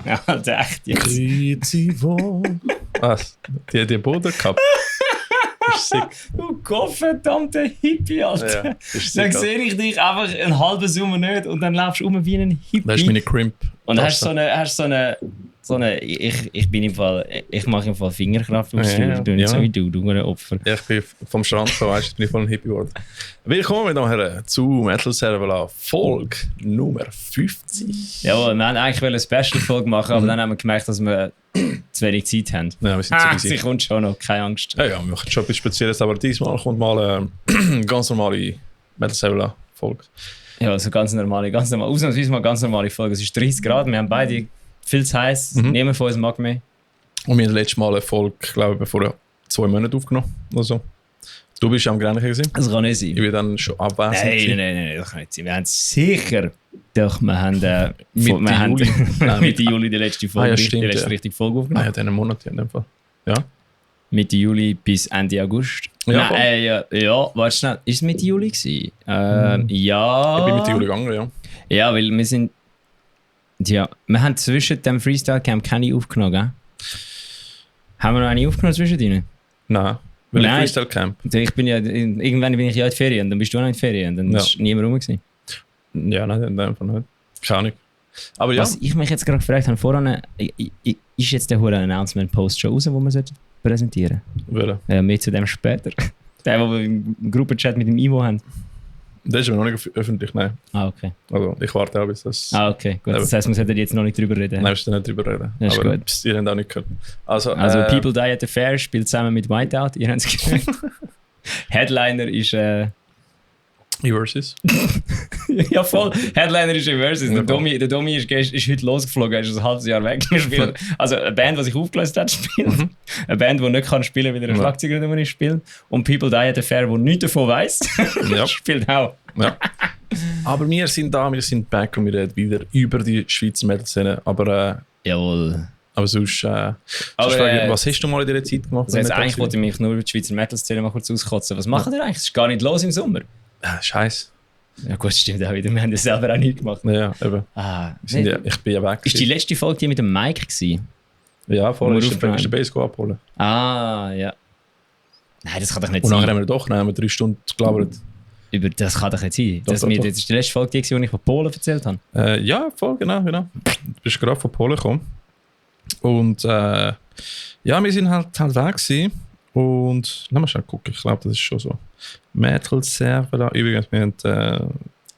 Ja, echt jetzt. Grüezi wohl. Was? Die Boden gehabt? Ist sick. Du gottverdammter Hippie, Alter. Ja, ist Dann sick, sehe ich dich einfach einen halben Sommer nicht und dann laufst du wie ein Hippie. Das ist meine Crimp. Und hast so eine ich bin im Fall, ich mache im Fall Fingerkraft aus, Ja, du nicht so wie du ein Opfer. Ja, ich bin vom Strand so, weißt du, bin ich voll ein Hippie geworden. Willkommen, meine Damen und Herren, zu Metal Servola, Folge Nummer 50. Jawohl, wir wollten eigentlich eine Special-Folge machen, aber dann haben wir gemerkt, dass wir zu wenig Zeit haben. Ja, wir sind zu busy. Sie kommt schon noch, keine Angst. Ja, wir machen schon etwas Spezielles, aber diesmal kommt mal eine ganz normale Metal Servola Folge. Ja, also ganz normal, ausnahmsweise mal ganz normale Folge. Es ist 30 Grad, wir haben beide viel zu heiß, niemand von uns mag mehr. Und wir haben das letzte Mal eine Folge, glaube ich, vor 2 Monaten aufgenommen oder so. Du bist am Greinichen gewesen. Das kann nicht Ich sein. bin dann schon abwesend. Nein, das kann nicht sein. Wir haben sicher... Doch, wir haben Mitte Mitte Juli die letzte Folge, ja, stimmt, die letzte ja. richtige Folge Ah aufgenommen. ja, diesen Monat in dem Fall. Ja. Mitte Juli bis Ende August. Ja, Ja, warte schnell. Ist es Mitte Juli gewesen? Ja. Ich bin Mitte Juli gegangen, ja. Ja, weil wir sind... Ja, wir haben zwischen dem Freestyle-Camp keine aufgenommen, gell? Haben wir noch eine aufgenommen zwischen ihnen? Nein. Weil Nein. ich Freestyle Camp. Irgendwann bin ich ja in die Ferien, dann bist du auch in die Ferien, dann Ja. ist niemand rum gewesen. Ja, nein, in dem Fall nicht. Keine Ahnung. Aber ja, Was ich mich jetzt gerade gefragt habe, voran, ist jetzt der hure Announcement-Post schon raus, den wir präsentieren wollen. sollten? Mehr zu dem später. Der, den wir im Gruppenchat mit dem Ivo haben. Das ist aber noch nicht öffentlich, nein. Ah, okay. Also ich warte auch, bis das... Ah, okay, gut. Das heisst, wir sollten jetzt noch nicht drüber reden. Nein, wir müssen nicht drüber reden. Das ist aber gut. bis ihr habt auch nicht gehört. Also People Die at the Fair spielt zusammen mit Whiteout, ihr habt es gehört. Headliner ist... Versus. Ja, voll. Headliner ist Versus. Ja, Der Domi ist heute losgeflogen, er ist ein halbes Jahr weg. Wir spielen, also eine Band, die sich aufgelöst hat, spielt. Eine Band, die nicht kann spielen, weil er ein Schlagzeuger nicht spielt. Und People Die at the Fair, die nichts davon weiss, Ja. spielt auch. Ja. Aber wir sind da, wir sind back und wir reden wieder über die Schweizer Metal-Szene. Aber Jawohl. sonst... Aber, was hast du mal in dieser Zeit gemacht? Also jetzt eigentlich wollte ich mich nur über die Schweizer Metal-Szene mal kurz auskotzen. Was machen ihr eigentlich? Es ist gar nicht los im Sommer. Scheiße. Ja gut, stimmt auch wieder. Wir haben das selber auch nicht gemacht. Ja, eben. Ich bin ja weg. Ist die letzte Folge die mit dem Mike gewesen? Ja, vorher ist aufgenommen. der Bass abholen. Ah, ja. Nein, das kann doch nicht Und nachher sein. haben wir 3 Stunden gelabert. Das kann doch nicht sein. Doch, Das doch. ist die letzte Folge, die ich von Polen erzählt habe. Ja, voll, genau. Du bist gerade von Polen gekommen. Und ja, wir sind halt weg gewesen. Und lass mal schnell gucken, ich glaube, das ist schon so. Metal Server, übrigens, wir haben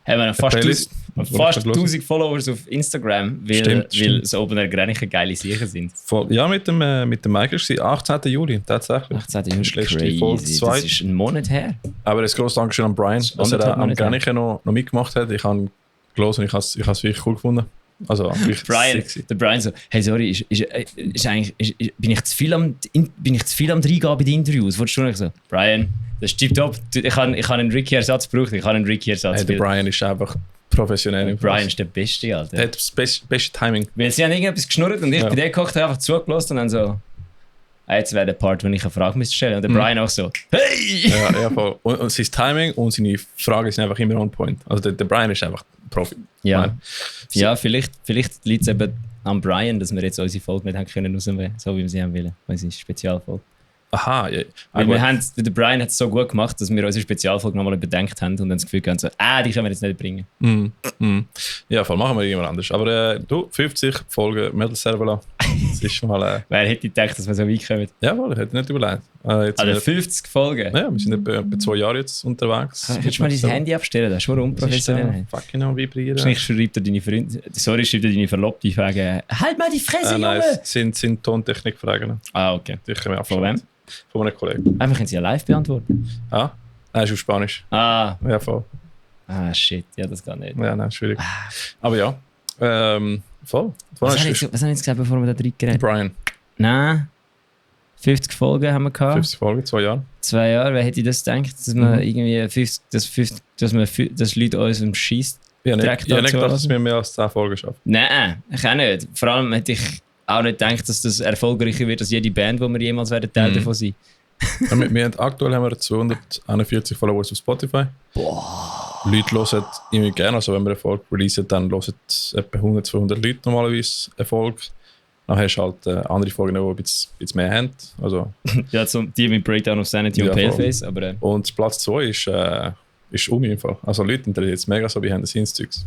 Haben wir fast, Playlist. fast 1000 Followers auf Instagram, weil so Open Air Granichen geile Sachen sind. ja, mit dem Michael war 18. Juli, tatsächlich. 18. Das ist letzte Crazy. Folge Das 2. ist ein Monat her. Aber ein grosses Dankeschön an Brian, dass er am Monate her. Granichen noch mitgemacht hat. Ich habe gelesen und ich habe es wirklich cool gefunden. Also, wirklich Brian, sexy. der Brian so, hey sorry, bin ich zu viel am Reingehen bei den Interviews? Wolltest du nicht so? Brian, das ist tipptopp. Ich habe einen Ricky-Ersatz gebraucht. Hey, der Brian ist einfach professionell. Brian ist der Beste, Alter. Er hat das beste Timing. Weil sie haben irgendetwas geschnurrt und ich bei der gekocht, habe einfach zugelassen und dann so, jetzt wäre der Part, wo ich eine Frage müsste stellen. Und der Brian auch so, hey! Ja, voll. Und sein Timing und seine Fragen sind einfach immer on point. Also der Brian ist einfach Profi. Ja, ja vielleicht liegt es eben an Brian, dass wir jetzt unsere Folge nicht haben können rausnehmen, so wie wir sie haben wollen. Unsere Spezialfolge. Aha, ja. Weil der Brian hat es so gut gemacht, dass wir unsere Spezialfolge nochmal überdenkt haben und dann das Gefühl hatten, so, die können wir jetzt nicht bringen. Ja, voll, machen wir irgendwann anders. Aber du, 50 Folgen Metal Servola. Das ist mal... Wer hätte gedacht, dass wir so weit kommen? Jawohl, ich hätte nicht überlegt. Jetzt Also 50 Folgen? ja, wir sind etwa 2 Jahre jetzt unterwegs. Kannst du mal dein Handy abstellen? Das ist schon unprofessionell. Fucking am Vibrieren. Wahrscheinlich schreibt er deine Freundin, sorry, schreibt er deine Verlobte, fragen, halt mal die Fresse, Nein, Junge! es sind Tontechnik-Fragen. Ah, okay. Die können wir Von wem? Von einem Kollegen. Einfach können sie ja live beantworten. Ah? Nein, ist auf Spanisch. Ah, Ja, voll. shit, ja, das geht nicht. Ja, nein, schwierig. Aber ja, voll. Was habe ich jetzt gesagt, bevor wir da drin geredet haben? Brian, Nein, 50 Folgen haben wir gehabt. 50 Folgen, 2 Jahre. 2 Jahre, wer hätte das gedacht, dass man irgendwie 50, dass Leute uns im Scheiß Ich habe direkt nicht gedacht, dazu dass wir mehr als 10 Folgen schaffen. Nein, ich auch nicht. Vor allem hätte ich auch nicht gedacht, dass das erfolgreicher wird als jede Band, die wir jemals werden Teil davon sein. Aktuell haben wir 241 Followers auf Spotify. Boah. Leute hören irgendwie gerne, also wenn wir Erfolg releasen, dann hören etwa 100, 200 Leute normalerweise Erfolg. Dann hast du halt andere Folgen, die ein bisschen mehr haben. Also, ja, die mit Breakdown of Sanity und Paleface. Aber, und Platz 2 ist Umi im Fall. Also Leute interessieren jetzt mega so behind the scenes Zeugs.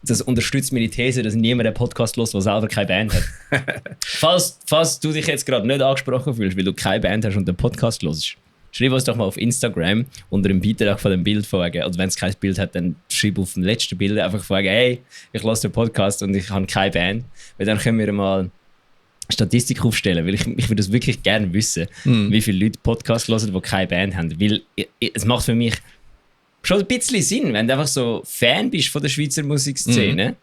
Das unterstützt meine These, dass niemand einen Podcast hört, der selber keine Band hat. falls du dich jetzt gerade nicht angesprochen fühlst, weil du keine Band hast und einen Podcast hörst, schreib uns doch mal auf Instagram unter dem Beitrag von dem Bild fragen. Oder wenn es kein Bild hat, dann schreib auf dem letzten Bild einfach fragen, hey, ich höre den Podcast und ich habe keine Band. Weil dann können wir mal Statistik aufstellen, weil ich würde das wirklich gerne wissen, wie viele Leute Podcasts hören, die keine Band haben. Weil es macht für mich schon ein bisschen Sinn, wenn du einfach so Fan bist von der Schweizer Musikszene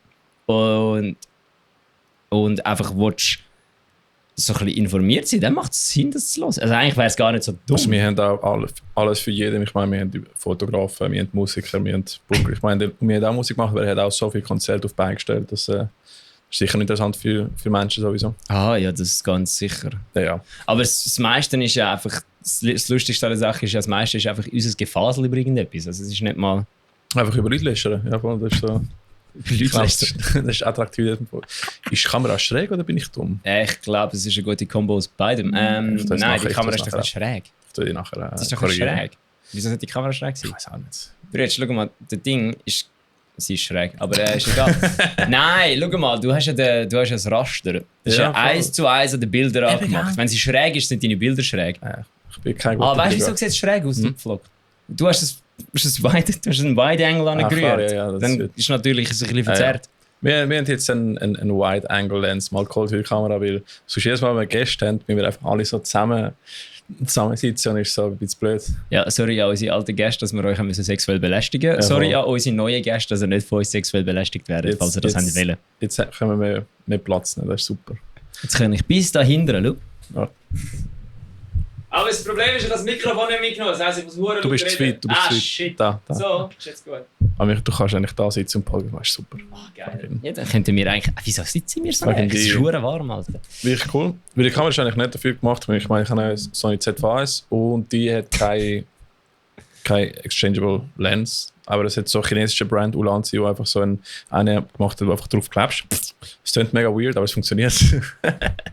und einfach willst, so ein bisschen informiert sein, dann macht es Sinn, das zu hören. Also eigentlich wäre es gar nicht so dumm. Also wir haben auch alles für jeden. Ich meine, wir haben Fotografen, wir haben Musiker, wir haben Booker. Ich meine, wir haben auch Musik gemacht, weil er hat auch so viele Konzerte auf die Beine gestellt. Das ist sicher interessant für Menschen sowieso. Ah ja, das ist ganz sicher. Ja. Aber das meiste ist ja einfach, das Lustigste an der Sache ist ja, das meiste ist einfach unser Gefasel über irgendetwas. Also es ist nicht mal... Einfach über Leute lästern. Ja, voll, das ist so... Das ist attraktiv. Ist die Kamera schräg oder bin ich dumm? Ich glaube, es ist eine gute Kombo aus beidem. Nein, die Kamera ist doch nicht schräg. Ich tue die nachher das ist doch nicht schräg. Wieso sollte die Kamera schräg sein? Ich weiß auch nicht. Jetzt schau mal, das Ding ist... Sie ist schräg, aber ist egal. Nein, schau mal, du hast ja das Raster. Das ist ja 1:1 an den Bildern angemacht. Wenn sie schräg ist, sind deine Bilder schräg. Ja, ich bin kein guter weißt du, wieso sieht es schräg aus, der Vlog? Du hast einen Wide-Angle angerührt. Ja, dann ist natürlich ein bisschen verzerrt. Wir haben jetzt eine Wide-Angle-Lens mal geholt für die Kamera, weil sonst jedes Mal, wenn wir Gäste haben, müssen wir einfach alle so zusammen sitzen und ist so ein bisschen blöd. Ja, sorry an unsere alten Gäste, dass wir euch sexuell belästigen müssen. Sorry an unsere neuen Gäste, dass ihr nicht von uns sexuell belästigt werdet, falls ihr das wollt. Jetzt können wir mehr Platz nehmen, das ist super. Jetzt kann ich bis da hinten, schau. Ja. Aber das Problem ist, dass das Mikrofon nicht mitgenommen. Das heisst, ich muss Du bist zu weit, shit. Da. So, ist jetzt gut. Aber du kannst eigentlich da sitzen und Podcast, das ist super. Oh, geil. Ja, dann könnten wir eigentlich... Wieso sitzen wir so? Es ist verdammt warm, Alter. Wirklich cool. Weil die Kamera ist eigentlich nicht dafür gemacht, weil ich meine, ich habe eine Sony Z1 und die hat keine exchangeable Lens. Aber es hat so eine chinesische Brand, Ulanzi, wo einfach so eine gemacht hat, wo einfach drauf klebst. Es klingt mega weird, aber es funktioniert.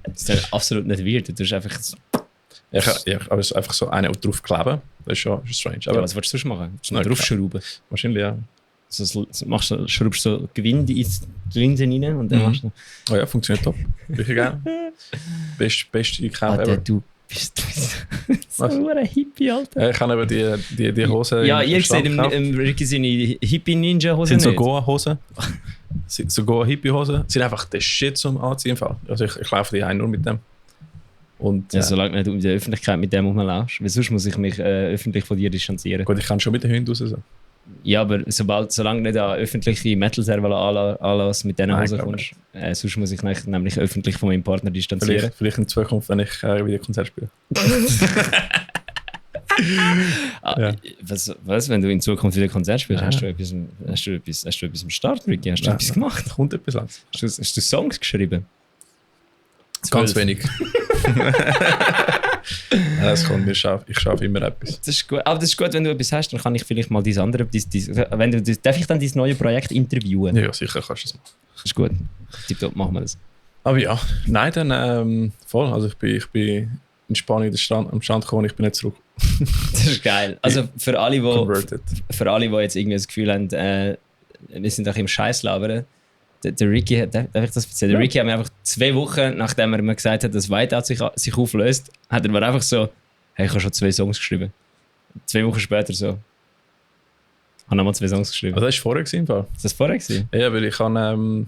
Das ist absolut nicht weird. Du tust einfach... Ja, aber es ist einfach so eine drauf kleben. Das ist schon strange. Aber ja, was willst du sonst machen? Draufschrauben? Wahrscheinlich, ja. Schraubst so Gewinde ins Linse rein und dann machst du... Oh ja, funktioniert top. Wirklich geil. Beste Kamera ever. Du bist so ein Hippie, Alter. Ich habe aber die Hose... Ja, ihr seht im Ricky seine Hippie-Ninja-Hosen sind so Goa-Hosen. So Goa-Hippie-Hosen. Sind einfach der Shit zum Anziehen. Also ich laufe die nur mit dem. Und, ja, solange nicht in der Öffentlichkeit mit dem rumlaufst. Weil sonst muss ich mich öffentlich von dir distanzieren. Gut, ich kann schon mit den Hunden raus. So. Ja, aber solange du nicht an öffentliche Metal-Server-Anlass mit diesen Hosen kommst, sonst muss ich mich nämlich öffentlich von meinem Partner distanzieren. Vielleicht in Zukunft, wenn ich wieder Konzert spiele. Ja. Was, wenn du in Zukunft wieder Konzert spielst? Ja. Hast du etwas am Start, Ricky? Hast du etwas gemacht? Kommt etwas an. Hast du Songs geschrieben? Ganz wenig. Ja, das kommt, ich schaffe immer etwas. Das ist gut. Aber das ist gut, wenn du etwas hast, dann kann ich vielleicht mal darf ich dann dein neues Projekt interviewen? Ja, sicher kannst du das machen. Das ist gut. Tipptopp, machen wir das. Aber ja, nein, dann voll. Also ich bin in Spanien am Strand gekommen und ich bin nicht zurück. Das ist geil. Also für alle, die jetzt irgendwie das Gefühl haben, wir sind doch im Scheiß labern. Der Ricky, darf ich das erzählen? Der Ricky hat mir einfach 2 Wochen, nachdem er mir gesagt hat, dass Whiteout sich auflöst, hat er mir einfach so, hey, ich habe schon 2 Songs geschrieben. 2 Wochen später so. Ich habe nochmal 2 Songs geschrieben. Also das war vorher gewesen? Ist das vorher gewesen? Ja, weil ich habe...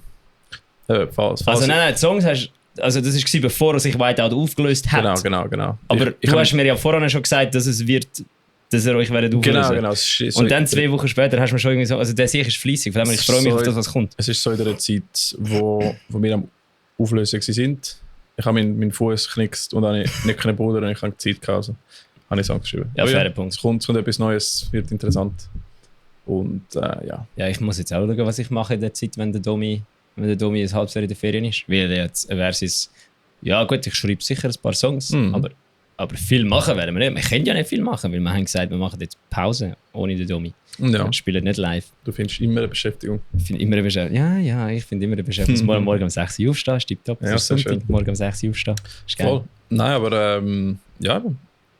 Also nein, die Songs hast... Also das war bevor er sich Whiteout aufgelöst hat. Genau. Aber du hast mir ja vorher schon gesagt, dass er euch auflösen. Genau. Und dann 2 Wochen später hast du mir schon irgendwie so... Also der Sieg ist fleissig, von dem ich freue mich auf das, was kommt. Es ist so in der Zeit, wo wir am Auflösen waren. Ich habe meinen Fuß geknickt und habe nicht einen Bruder und ich habe Zeit gehabt. Also habe ich Songs geschrieben. Ja, fairer Punkt. Es kommt etwas Neues, wird interessant. Und ja. Ja, ich muss jetzt auch schauen, was ich mache in der Zeit, wenn der Domi ein halbes Jahr in der Ferien ist. Weil jetzt versus... Ja gut, ich schreibe sicher ein paar Songs, aber Aber viel machen werden wir nicht. Wir können ja nicht viel machen, weil wir haben gesagt, wir machen jetzt Pause ohne den Domi. Ja. Wir spielen nicht live. Du findest immer eine Beschäftigung. Ich finde immer eine Beschäftigung. Ja, ich finde immer eine Beschäftigung. Morgen um 6 Uhr aufstehen, ist tipptopp. Ja, Das ist sehr Sonntag, schön. morgen um 6 Uhr aufstehen. Ist geil. Voll. Nein, aber ja,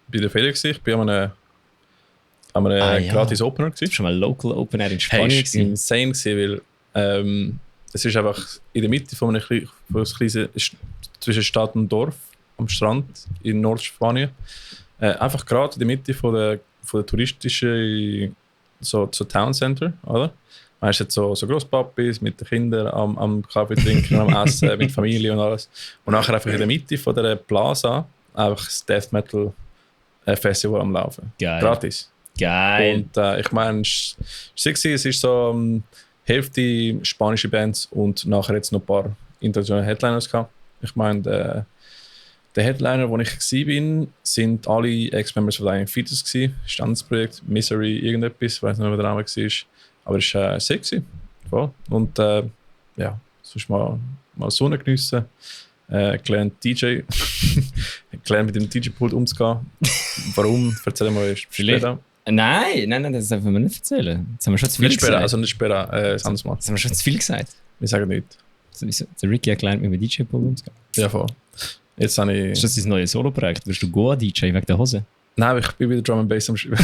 bei der Ferien gewesen. Ich bin an einem ja. gratis Opener Ich gewesen. war schon mal Local Open Air in Hey, Spanien. ist insane gewesen, weil es ist einfach in der Mitte von einem kleinen zwischen Stadt und Dorf am Strand in Nordspanien. Einfach gerade in der Mitte von der touristischen so Town Center, oder? Man hast jetzt so Grosspapis mit den Kindern am Kaffee trinken, am Essen, mit Familie und alles. Und nachher einfach in der Mitte von der Plaza einfach das Death Metal Festival am Laufen. Geil. Gratis. Geil. Und ich meine, es ist so Hälfte spanische Bands und nachher jetzt noch ein paar internationale Headliners gehabt. Ich meine, der Headliner, wo ich war, sind alle Ex-Members von Dying Fetus gewesen. Standesprojekt, Misery, irgendetwas, ich weiß nicht, wer der Name war. Aber es war sexy. Voll. Und ja, sonst mal Sonne geniessen. Gelernt DJ, gelernt mit dem DJ-Pult umzugehen. Warum? Erzähl mal erst später. Nein, das dürfen wir nicht erzählen. Jetzt haben wir schon zu viel Nicht später, gesagt. also nicht später, das anderes Mal. Jetzt haben wir schon zu viel gesagt. Wir sagen nichts. Der Ricky hat gelernt, mit dem DJ-Pult umzugehen. Ja, voll. Jetzt habe ich... Ist das dein neues Solo-Projekt? Wirst du Goa-DJ wegen der Hose? Nein, ich bin wieder Drum and Bass am Schreiben.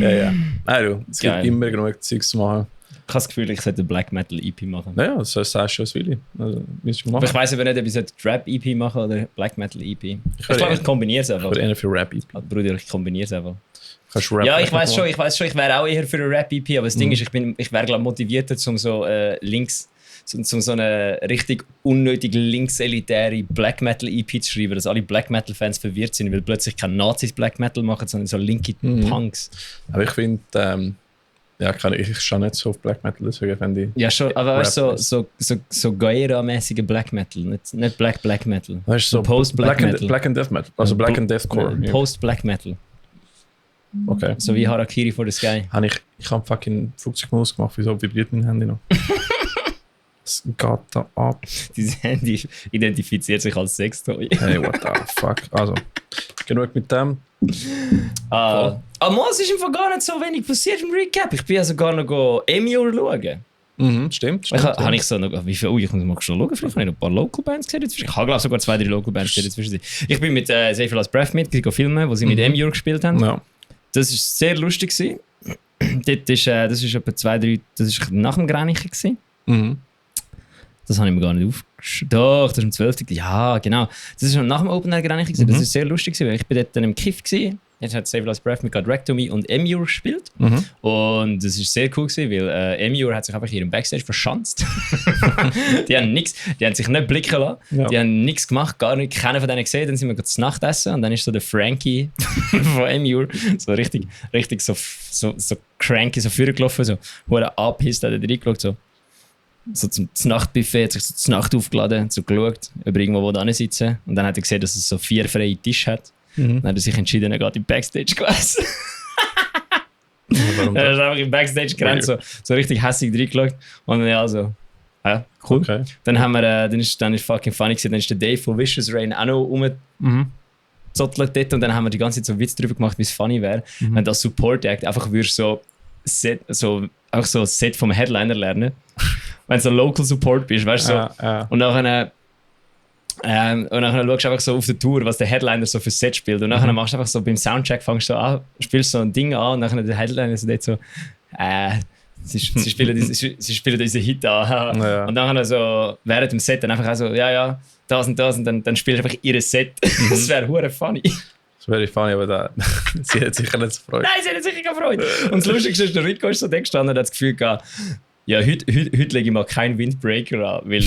ja. Nein, du, es gibt Geil. immer genug Zeugs zu machen. Ich habe das Gefühl, ich sollte eine Black Metal EP machen. Naja, das sagst du schon, was will ich. Also, müsstest du Aber machen. ich weiss aber nicht, ob ich Trap EP machen oder Black Metal EP. Ich würde glaube, eher- ich kombiniere es einfach. Ich würde eher für Rap EP. Bruder, ich kombiniere es einfach. Kannst du Rap Ja, ich weiß machen? schon, ich wäre auch eher für eine Rap-EP, aber das Ding ist, ich wäre glaube motivierter, um so links, so eine richtig unnötig linkselitäre Black Metal-EP zu schreiben, dass alle Black Metal-Fans verwirrt sind, weil plötzlich keine Nazis Black Metal machen, sondern so linke Punks. Aber ich finde, ja, ich schaue nicht so auf Black Metal, deswegen fände ich... Ja, schon, aber weißt du, Rap so Gaira-mäßige Black Metal, nicht Black Metal. Weißt du, so Post-Black Metal. Black and Death Metal. Also Black and Deathcore. Ja. Post-Black Metal. Okay. So wie Harakiri for the Sky. Ich habe fucking Flugzeugmodus gemacht, wieso vibriert mein Handy noch? Es geht da ab. Dieses Handy identifiziert sich als Sextoy. Hey, what the fuck. Also, genug mit dem. Aber es ist einfach gar nicht so wenig passiert im Recap. Ich bin ja sogar noch Emure schauen. Mhm, stimmt. Habe ich so noch, wie viel, ich muss mal schon schauen, vielleicht habe ich noch ein paar Local Bands gesehen. Ich habe glaube sogar 2-3 Local Bands gesehen dazwischen. Ich bin mit Save Last Breath mit filmen, wo sie mit Emure gespielt haben. Ja. Das war sehr lustig gewesen. Das ist etwa 2-3, das ist nach dem Grenichen gewesen. Mhm. Das habe ich mir gar nicht aufgeschrieben. Doch, das ist am 12. Ja, genau. Das ist nach dem Open Air Grenichen gewesen. Das ist sehr lustig gewesen, weil ich bin dort dann im Kiff gewesen. Jetzt hat Save Last Breath mit God Rectomy und Emure gespielt. Mhm. Und das ist sehr cool gewesen, weil Emure hat sich einfach hier im Backstage verschanzt. Die haben nichts, die haben sich nicht blicken lassen. Ja. Die haben nichts gemacht, gar nicht, keiner von denen gesehen. Dann sind wir zu Nacht essen und dann ist so der Frankie von Emure so richtig so cranky so vorgelaufen, so hure abhisst, hat er reingeschaut, so zum Nachtbuffet, hat sich so zur Nacht aufgeladen, so geschaut, ob er irgendwo da sitzen. Und dann hat er gesehen, dass es so 4 freie Tische hat. Dann hat er sich entschieden, er geht im Backstage gegessen. Warum Er das? ist einfach im Backstage gerannt, so richtig hässlich reingeschaut. Und dann ja, so, ja, cool. Okay. Dann haben wir, dann ist fucking funny gewesen, dann ist der Dave von Vicious Rain auch noch rumgezottelt dort und dann haben wir die ganze Zeit so Witz drüber gemacht, wie es funny wäre, wenn das Support Act einfach würdest so auch so ein Set vom Headliner lernen. Wenn du so Local Support bist, weißt du, so. Ja. Und nachher schaust du einfach so auf der Tour, was der Headliner so für Set spielt. Und nachher machst du einfach so beim Soundcheck, fängst du an, spielst so ein Ding an und nachher der Headliner so dort so, sie spielen diesen Hit an. Ja. Und nachher so während dem Set dann einfach auch so, ja, das und dann spielst du einfach ihr Set. Das wäre hure funny. Das wäre funny, aber sie hat sicher nicht so Freude. Nein, sie hat sicher keine Freude. Und das Lustigste ist, der Rico ist so da gestanden und hat das Gefühl gehabt, ja, heute lege ich mal keinen Windbreaker an, weil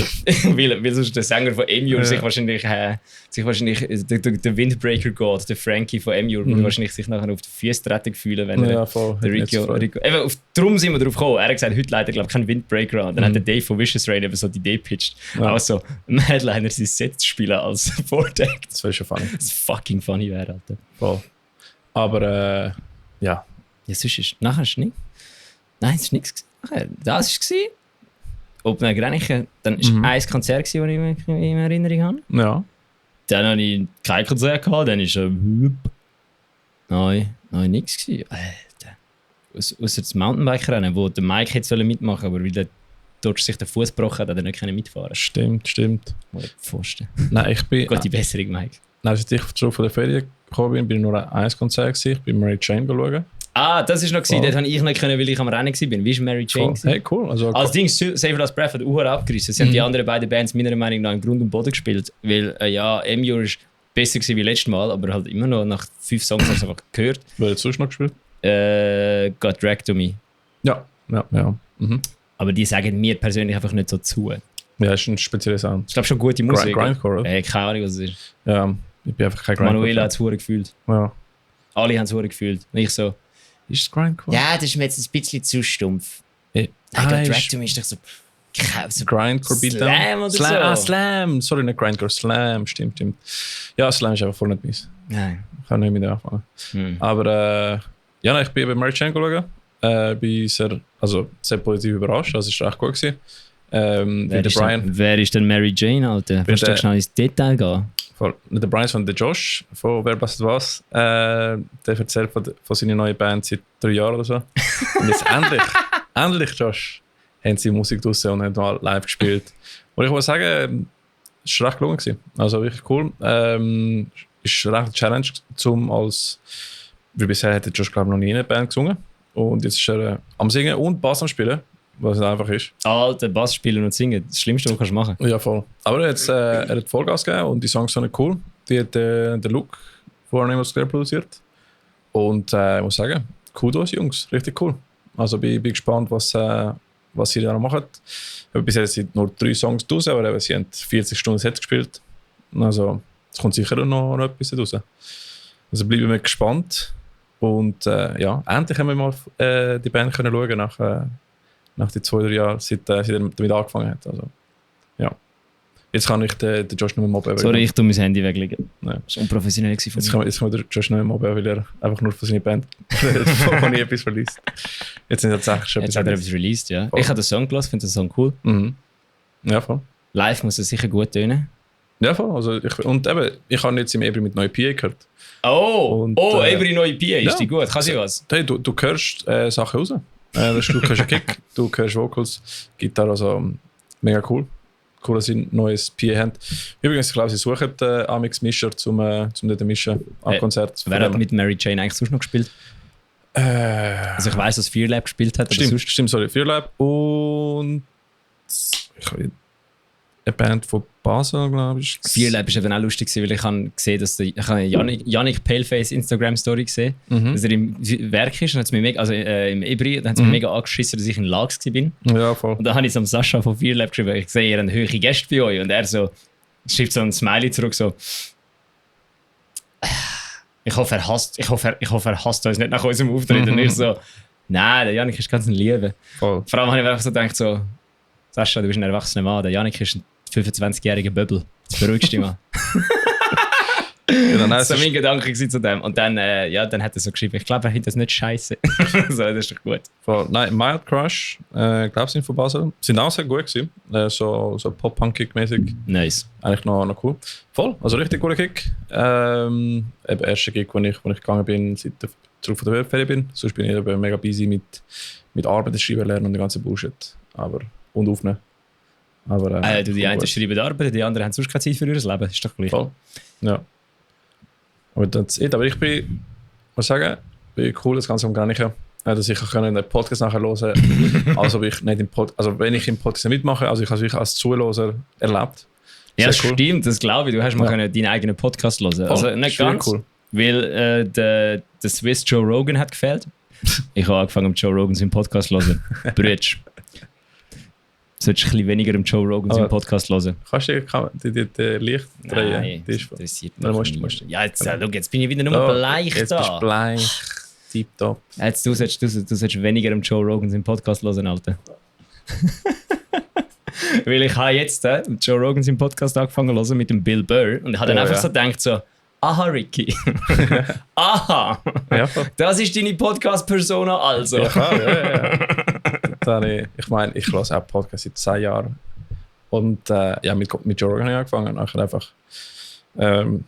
sonst der Sänger von Emure sich wahrscheinlich der Windbreaker geht, der Frankie von Emure, würde wahrscheinlich sich nachher auf die Füße treten fühlen, wenn Ja, voll. der Rico. Eben, darum sind wir drauf gekommen. Er hat gesagt, heute leider glaube ich keinen Windbreaker an. Dann hat der Dave von Vicious Rain eben so die Idee pitcht, auch so im Headliner sein Set zu spielen als Support-Act. Das wäre schon funny. Das fucking funny wäre, Alter. Voll. Aber, ja. Ja, sonst ist nachher ist nicht. Nein, es ist nichts. Das war Open Air Grenichen. Dann war ein Konzert, das ich mich in Erinnerung habe. Ja. Dann hatte ich kein Konzert, dann ist Nein, nichts gewesen. Alter. Ausser das Mountainbike-Rennen, wo der Mike hätte mitmachen sollen, aber weil der dort sich den Fuß gebrochen hat, hat er nicht mitfahren. Stimmt. Pfosten. Nein, ich bin... Gott, die Besserung, Mike. Nein, als ich zurück von der Ferien gekommen bin, bin ich nur ein Konzert gewesen. Ich bin Mary Jane schauen. Ah, das war noch gewesen. Dort konnte ich nicht können, weil ich am Rennen war. Wie war Mary Jane? Hey, cool. Also Ding, Save Last Breath hat Uhr abgerissen. Sie haben die anderen beiden Bands meiner Meinung nach im Grund und Boden gespielt. Weil, MU ist besser gewesen wie letztes Mal, aber halt immer noch nach 5 Songs hast du einfach gehört. Wer hat sonst noch gespielt? Got Dragged to Me. Ja. Mhm. Aber die sagen mir persönlich einfach nicht so zu. Ja, ist ein spezieller Sound. Ich glaube schon gute Musik. Grindcore, oder? Keine Ahnung, was es ist. Ja, ich bin einfach kein Grindcore. Manuela hat es verdammt gefühlt. Ja. Alle haben es verdammt gefühlt. Und ich so... Ist es Grindcore? Ja, das ist mir jetzt ein bisschen zu stumpf. Got Dragged to Me ist doch so Grindcore Beatdown? Slam oder so. Slam! Sorry, nicht Grindcore, Slam. Stimmt. Ja, Slam ist einfach voll nicht meins. Nein. Ich kann nicht mit anfangen. Aber ich bin bei Mary Jane geschaut. Bin sehr positiv überrascht. Das war echt gut gewesen. Wer ist denn Mary Jane, Alter? Willst du schnell ins Detail gehen? Der Brian von der Josh von Wer passt was, der erzählt von seiner neuen Band seit 3 Jahren oder so. Und jetzt endlich, Josh, haben sie Musik draussen und haben mal live gespielt. Und ich muss sagen, es war recht gelungen gewesen. Also wirklich cool. Ist recht eine Challenge, weil bisher hat der Josh, glaube ich, noch nie in einer Band gesungen. Und jetzt ist er am Singen und Bass am Spielen. Was nicht einfach ist. Alter, Bass spielen und singen, das Schlimmste, was du machen kannst. Ja, voll. Aber er hat Vollgas gegeben und die Songs sind cool. Die hat der Luke von Animals Clear produziert. Und ich muss sagen, Kudos, Jungs, richtig cool. Also bin gespannt, was sie da noch machen. Bis jetzt sind nur 3 Songs raus, aber sie haben 40 Stunden Set gespielt. Also es kommt sicher noch etwas raus. Also bleiben wir gespannt. Und endlich haben wir mal die Band können schauen nach den 2-3 Jahren, seit er damit angefangen hat. Also, ja. Jetzt kann ich den Josh nicht mehr mobben. Sorry, ich tue mein Handy weglegen. Nein. Das war unprofessionell von mir. Jetzt kann der Josh nicht mehr mobben, weil er einfach nur von seiner Band von nie etwas verliest. Jetzt sind tatsächlich schon Jetzt hat er etwas released, ja. Voll. Ich habe den Song gelassen, finde den Song cool. Mhm. Ja, voll. Live muss er sicher gut tönen. Ja, voll. Also ich habe jetzt im Ebri mit neuen PA gehört. Ebri neue PA, ist die gut? Kann sie was? Hey, du hörst Sachen raus. Du hörst einen Kick, du hörst Vocals, Gitarre, also mega cool. Cool, dass sie ein neues PA haben. Übrigens, ich glaube, sie suchen Amix Mischer zum dort mischen am Konzert. Wer hat mit Mary Jane eigentlich sonst noch gespielt? Also ich weiss, dass Fearlab gespielt hat. Stimmt, sorry. Fearlab und eine Band von Basel, glaube ich. Fearlab war eben auch lustig, weil ich habe gesehen, dass ich habe Yannick Paleface Instagram-Story gesehen, dass er im Werk ist. Und im Ebri, dann hat es mir mega angeschissen, dass ich in Lags war. Ja, voll. Und dann habe ich am Sascha von Fearlab geschrieben, ich sehe, ihr habt höhere Gäste bei euch. Und er schreibt so ein Smiley zurück, so ich hoffe, er hasst uns nicht nach unserem Auftritt. Und ich so, nein, der Yannick ist ganz ein Liebe. Voll. Vor allem habe ich einfach so gedacht, Sascha, du bist ein erwachsener Mann, der Yannick ist ein 25-jähriger Böbel. Jetzt beruhigst du dich mal. Das war mein Gedanke zu dem. Und dann hat er so geschrieben, ich glaube, er findet das nicht scheiße. So, das ist doch gut. Nein, Mild Crush, glaube ich, von Basel. Sind auch sehr gut gewesen. So Pop-Punk-Kick-mäßig. Nice. Eigentlich noch cool. Voll, also richtig guter Kick. Eben erster Gig, wo ich gegangen bin, seit ich zurück von der Ferien bin. Sonst bin ich eben mega busy mit Arbeit, Schreiben lernen und den ganzen Bullshit. Und aufnehmen. Aber, die einen schreiben Arbeit, die anderen haben sonst keine Zeit für ihr Leben. Ist doch gleich. Voll. Ja. Aber ich muss sagen, bin cool, das Ganze am Grenchen, dass ich den Podcast nachher hören also wenn ich im Podcast mitmache, also ich habe es als Zuhörer erlebt. Ja, das cool. Stimmt, das glaube ich. Du hast mal deinen eigenen Podcast hören. Voll. Also nicht ganz, cool. Weil der Swiss Joe Rogan hat gefehlt. Ich habe angefangen, Joe Rogan seinen Podcast zu hören. Brütsch. Du solltest ein bisschen weniger im Joe Rogan seinen Podcast hören. Kannst du die Licht drehen? Nein, das interessiert mich nicht. Ja, jetzt bin ich wieder nur bleich jetzt da. Jetzt bist du bleich. Tipptopp. Jetzt du solltest weniger im Joe Rogan seinen Podcast hören, Alter. Weil ich habe jetzt Joe Rogan seinen Podcast angefangen zu hören mit dem Bill Burr und ich habe dann einfach so gedacht, aha, Ricky. Aha. Ja, das ist deine Podcast-Persona also. Ja, klar, ich meine, ich höre auch Podcasts seit 10 Jahren. Und mit Joe Rogan habe ich angefangen. Nachher einfach So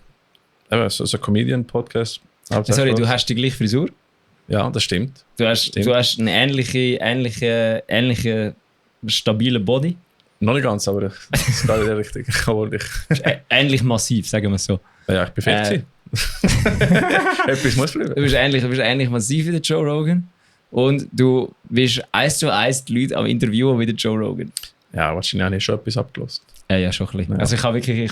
ein Comedian-Podcast. Sorry, du hast die gleiche Frisur? Ja, das stimmt. Du hast einen ähnlichen stabilen Body? Noch nicht ganz, aber das ist gerade in der Richtung. Ähnlich massiv, sagen wir so. Ja, ich bin fit. Etwas muss bleiben. Du bist ähnlich massiv wie der Joe Rogan. Und du bist 1:1 die Leute am Interviewen wie der Joe Rogan. Ja, wahrscheinlich habe ich schon etwas abgelöst. Ja, schon ein bisschen. Ja. Also ich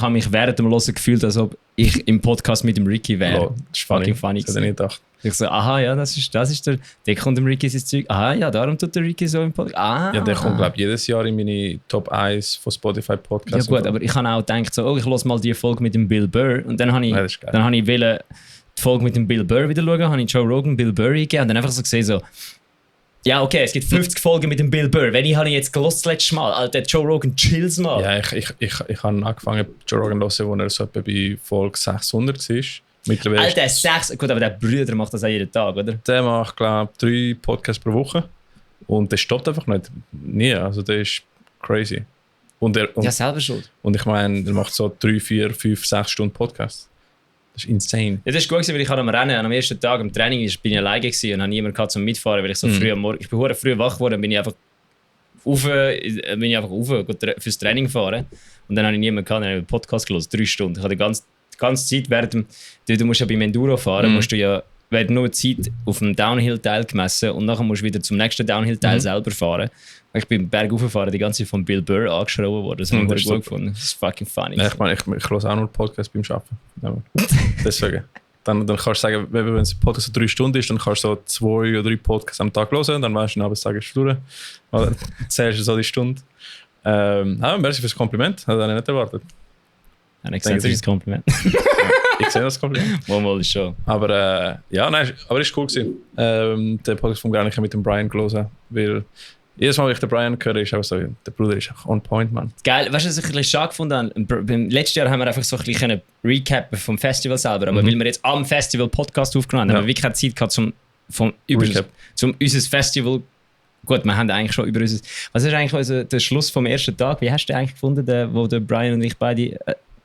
habe mich während dem Hören gefühlt, als ob ich im Podcast mit dem Ricky wäre. Oh, das ist fucking funny. Das hätte ich nicht gedacht. Ich so, aha, ja, das ist der kommt dem Ricky sein Zeug. Aha, ja, darum tut der Ricky so im Podcast. Ah. Ja, der kommt, glaube ich, jedes Jahr in meine Top 1 von Spotify Podcasts. Ja gut, aber ich habe auch gedacht, so, ich höre mal die Folge mit dem Bill Burr. Und dann habe ich, die Folge mit dem Bill Burr wieder schauen, habe ich Joe Rogan, Bill Burr gegeben und dann einfach so gesehen, so, ja, okay, es gibt 50 Folgen mit dem Bill Burr. Wenn ich habe jetzt gelost letztes Mal, Alter, Joe Rogan, chills mal. Ja, ich habe angefangen, Joe Rogan zu hören, wo er so etwa bei Folge 600 war. Mittlerweile Alter, 6. Gut, aber der Brüder macht das auch jeden Tag, oder? Der macht, glaube ich, 3 Podcasts pro Woche. Und der stoppt einfach nicht. Nie. Also der ist crazy. Ja, selber schuld. Und ich meine, der macht so 3, 4, 5, 6 Stunden Podcasts. Das ist insane. Ja, das ist gut, weil ich am Rennen, am ersten Tag im Training bin ich alleine gewesen und habe niemanden zum Mitfahren, weil ich so früh am Morgen, ich bin verdammt früh wach geworden, bin ich einfach fürs Training fahren. Und dann habe ich niemanden gehabt, dann habe ich einen Podcast gehört, 3 Stunden. Ich habe die ganze Zeit während dem, du musst ja beim Enduro fahren, musst du ja, wird nur Zeit auf dem Downhill-Teil gemessen und nachher musst du wieder zum nächsten Downhill-Teil selber fahren. Ich bin Berg raufgefahren, die ganze Zeit von Bill Burr angeschrauben worden. Das habe ich gut gefunden. Das ist fucking funny. Ja, ich meine, ich höre auch nur Podcasts beim Arbeiten. Ja. Deswegen. Dann kannst du sagen, wenn ein Podcast so 3 Stunden ist, dann kannst du so 2 oder 3 Podcasts am Tag hören, dann weißt du, am Abend ist durch. Dann zählst du so die Stunde. Merci für das Kompliment, das habe ich nicht erwartet. Ich sehe das Kompliment. Ich sehe das Kompliment. Mal ist schon. Aber ja, nein, aber es war cool gewesen. Der Podcast vom Garnicher mit dem Brian gelesen, weil jedes Mal, wenn ich den Brian höre, ist auch so, der Bruder ist auch on point, man. Geil, weißt du, was ich ein bisschen schade gefunden habe? Beim letzten Jahr haben wir einfach so ein bisschen recappen vom Festival selber, aber weil wir jetzt am Festival Podcast aufgenommen haben, haben wir wirklich keine Zeit gehabt, zum unser Festival. Gut, wir haben eigentlich schon über unser. Was ist eigentlich der Schluss vom ersten Tag? Wie hast du den eigentlich gefunden, wo der Brian und ich beide